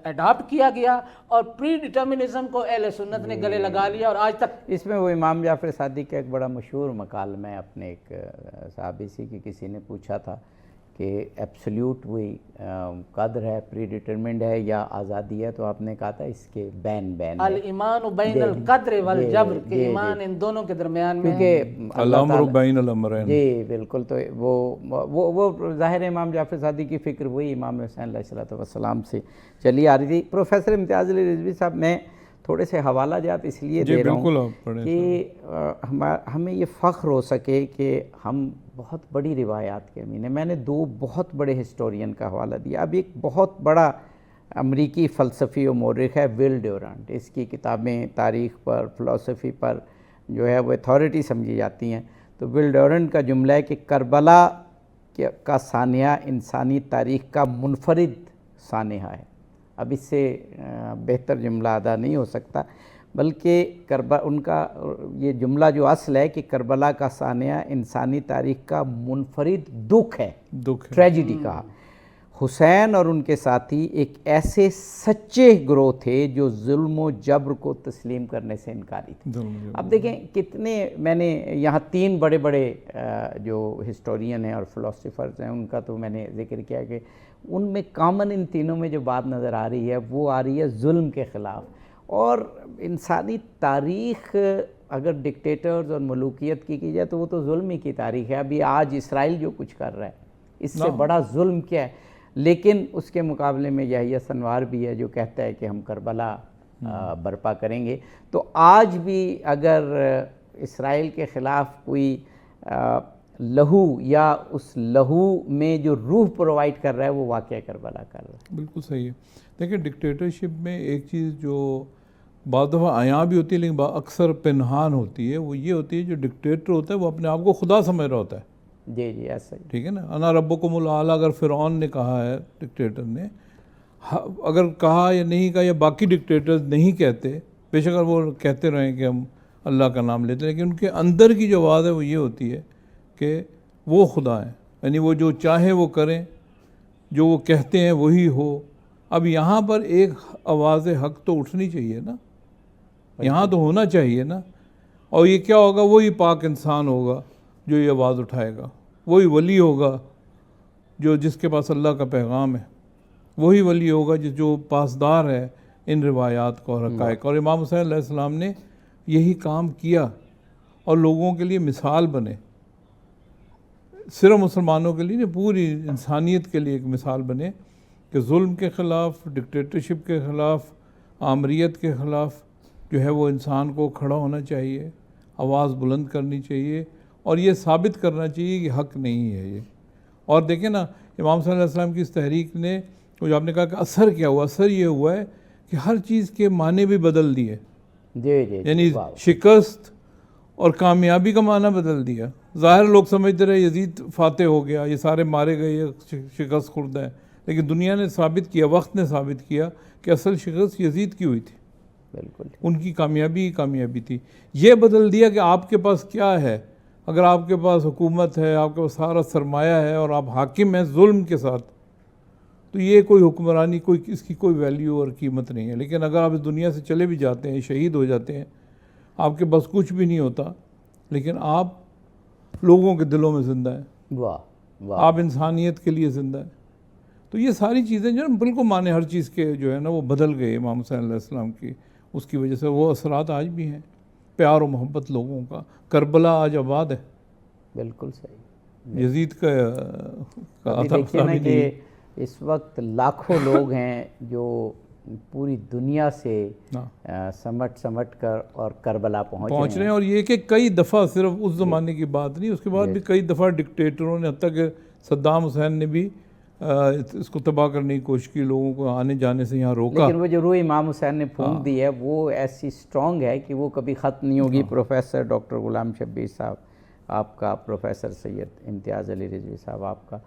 اڈاپٹ کیا گیا، اور پری ڈیٹرمنزم کو اہل سنت نے گلے لگا لیا، اور آج تک اس میں وہ امام جعفر صادق کا ایک بڑا مشہور مقال میں اپنے ایک صحابی سے کہ کسی نے پوچھا تھا کہ ایبسلیوٹ وہی قدر ہے، پری ڈیٹرمنڈ ہے یا آزادی ہے، تو آپ نے کہا تھا اس کے بین الایمان بین القدر والجبر، کہ ایمان ان دونوں کے درمیان میں، کیونکہ الامر بین الامرین. جی بالکل. تو وہ ظاہر امام جعفر صادق کی فکر وہی امام حسین علیہ السلام سے چلی آ رہی تھی. پروفیسر امتیاز علی رضوی صاحب، میں تھوڑے سے حوالہ جات اس لیے دے رہا ہوں کہ ہمیں یہ فخر ہو سکے کہ ہم بہت بڑی روایات کے امین ہیں. میں نے 2 بہت بڑے ہسٹورین کا حوالہ دیا. اب ایک بہت بڑا امریکی فلسفی و مورخ ہے ول ڈیورنٹ. اس کی کتابیں تاریخ پر، فلسفی پر جو ہے وہ اتھارٹی سمجھی جاتی ہیں. تو ول ڈیورنٹ کا جملہ ہے کہ کربلا کا سانحہ انسانی تاریخ کا منفرد سانحہ ہے. اب اس سے بہتر جملہ ادا نہیں ہو سکتا، بلکہ ان کا یہ جملہ جو اصل ہے کہ کربلا کا سانحہ انسانی تاریخ کا منفرد دکھ ہے، ٹریجڈی کا. حسین اور ان کے ساتھی ایک ایسے سچے گروہ تھے جو ظلم و جبر کو تسلیم کرنے سے انکاری تھے. اب دیکھیں کتنے، میں نے یہاں 3 بڑے بڑے جو ہسٹورین ہیں اور فلسفرز ہیں ان کا تو میں نے ذکر کیا کہ ان میں کامن ان تینوں میں جو بات نظر آ رہی ہے وہ آ رہی ہے ظلم کے خلاف. اور انسانی تاریخ اگر ڈکٹیٹرز اور ملوکیت کی جائے تو وہ تو ظلم ہی کی تاریخ ہے. ابھی آج اسرائیل جو کچھ کر رہا ہے اس سے بڑا ظلم کیا ہے؟ لیکن اس کے مقابلے میں یحییٰ سنوار بھی ہے جو کہتا ہے کہ ہم کربلا برپا کریں گے. تو آج بھی اگر اسرائیل کے خلاف کوئی لہو یا اس لہو میں جو روح پرووائڈ کر رہا ہے وہ واقعہ کربلا کر رہا ہے. بالکل صحیح ہے. دیکھیں ڈکٹیٹرشپ میں ایک چیز جو بعض دفعہ عیاں بھی ہوتی ہے لیکن اکثر پنہان ہوتی ہے، وہ یہ ہوتی ہے جو ڈکٹیٹر ہوتا ہے وہ اپنے آپ کو خدا سمجھ رہا ہوتا ہے. جی ایسا ہی، ٹھیک ہے نا. انا ربکم الاعلی اگر فرعون نے کہا ہے، ڈکٹیٹر نے اگر کہا یا نہیں کہا، یا باقی ڈکٹیٹرز نہیں کہتے، بے شک وہ کہتے رہیں کہ ہم اللہ کا نام لیتے ہیں، لیکن ان کے اندر کی جو آواز ہے وہ یہ ہوتی ہے کہ وہ خدا ہیں. یعنی وہ جو چاہیں وہ کریں، جو وہ کہتے ہیں وہی ہو. اب یہاں پر ایک آواز حق تو اٹھنی چاہیے نا، یہاں تو ہونا چاہیے نا. اور یہ کیا ہوگا؟ وہی پاک انسان ہوگا جو یہ آواز اٹھائے گا، وہی ولی ہوگا جس کے پاس اللہ کا پیغام ہے، وہی ولی ہوگا جو پاسدار ہے ان روایات کو اور حقائق. اور امام حسین علیہ السلام نے یہی کام کیا اور لوگوں کے لیے مثال بنے، صرف مسلمانوں کے لیے نہیں، پوری انسانیت کے لیے ایک مثال بنے کہ ظلم کے خلاف، ڈکٹیٹرشپ کے خلاف، آمریت کے خلاف جو ہے وہ انسان کو کھڑا ہونا چاہیے، آواز بلند کرنی چاہیے اور یہ ثابت کرنا چاہیے کہ حق نہیں ہے یہ. اور دیکھیں نا امام صلی اللہ علیہ وسلم کی اس تحریک نے تو جو آپ نے کہا کہ اثر کیا ہوا، اثر یہ ہوا ہے کہ ہر چیز کے معنی بھی بدل دیے. جی جی یعنی شکست اور کامیابی کا معنی بدل دیا. ظاہر لوگ سمجھتے رہے یزید فاتح ہو گیا، یہ سارے مارے گئے، یہ شکست خوردہ ہے، لیکن دنیا نے ثابت کیا، وقت نے ثابت کیا کہ اصل شکست یزید کی ہوئی تھی. بالکل ان کی کامیابی ہی کامیابی تھی. یہ بدل دیا کہ آپ کے پاس کیا ہے. اگر آپ کے پاس حکومت ہے، آپ کے پاس سارا سرمایہ ہے اور آپ حاکم ہیں ظلم کے ساتھ، تو یہ کوئی حکمرانی، اس کی کوئی ویلیو اور قیمت نہیں ہے. لیکن اگر آپ اس دنیا سے چلے بھی جاتے ہیں، شہید ہو جاتے ہیں، آپ کے پاس کچھ بھی نہیں ہوتا، لیکن آپ لوگوں کے دلوں میں زندہ ہیں. واہ واہ. آپ انسانیت کے لیے زندہ ہیں. تو یہ ساری چیزیں جو ہے بالکل معنی ہر چیز کے جو ہے نا وہ بدل گئے امام حسین علیہ السلام کی. اس کی وجہ سے وہ اثرات آج بھی ہیں، پیار و محبت لوگوں کا. کربلا آج آباد ہے. بالکل صحیح. یزید کا دیکھیے نا کہ اس وقت لاکھوں لوگ ہیں جو پوری دنیا سے سمٹ کر اور کربلا پہنچ رہے ہیں. اور یہ کہ کئی دفعہ، صرف اس زمانے کی بات نہیں، اس کے بعد بھی کئی دفعہ ڈکٹیٹروں نے، حتیٰ کہ صدام حسین نے بھی اس کو تباہ کرنے کی کوشش کی، لوگوں کو آنے جانے سے یہاں روکا. لیکن وہ جو روح امام حسین نے پھونک دی ہے وہ ایسی سٹرونگ ہے کہ وہ کبھی ختم نہیں ہوگی. پروفیسر ڈاکٹر غلام شبیر صاحب آپ کا، پروفیسر سید امتیاز علی رضوی صاحب آپ کا،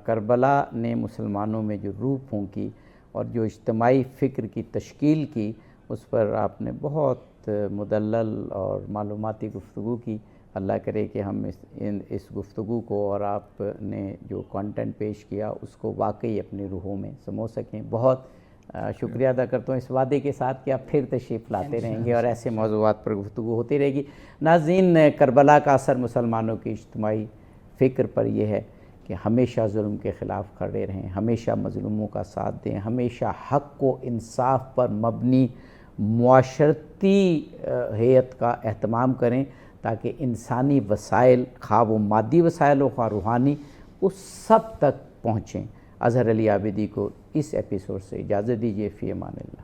کربلا نے مسلمانوں میں جو روح پھونکی اور جو اجتماعی فکر کی تشکیل کی، اس پر آپ نے بہت مدلل اور معلوماتی گفتگو کی. اللہ کرے کہ ہم اس گفتگو کو اور آپ نے جو کانٹینٹ پیش کیا اس کو واقعی اپنی روحوں میں سمو سکیں. بہت شکریہ ادا کرتا ہوں اس وعدے کے ساتھ کہ آپ پھر تشریف لاتے رہیں گے اور ایسے موضوعات پر گفتگو ہوتی رہے گی. ناظرین، کربلا کا اثر مسلمانوں کی اجتماعی فکر پر یہ ہے کہ ہمیشہ ظلم کے خلاف کھڑے رہیں، ہمیشہ مظلوموں کا ساتھ دیں، ہمیشہ حق و انصاف پر مبنی معاشرتی ہیئت کا اہتمام کریں تاکہ انسانی وسائل، خواہ وہ مادی وسائل ہو خواہ روحانی، اس سب تک پہنچیں. اظہر علی عابدی کو اس ایپیسوڈ سے اجازت دیجیے. فی امان اللہ.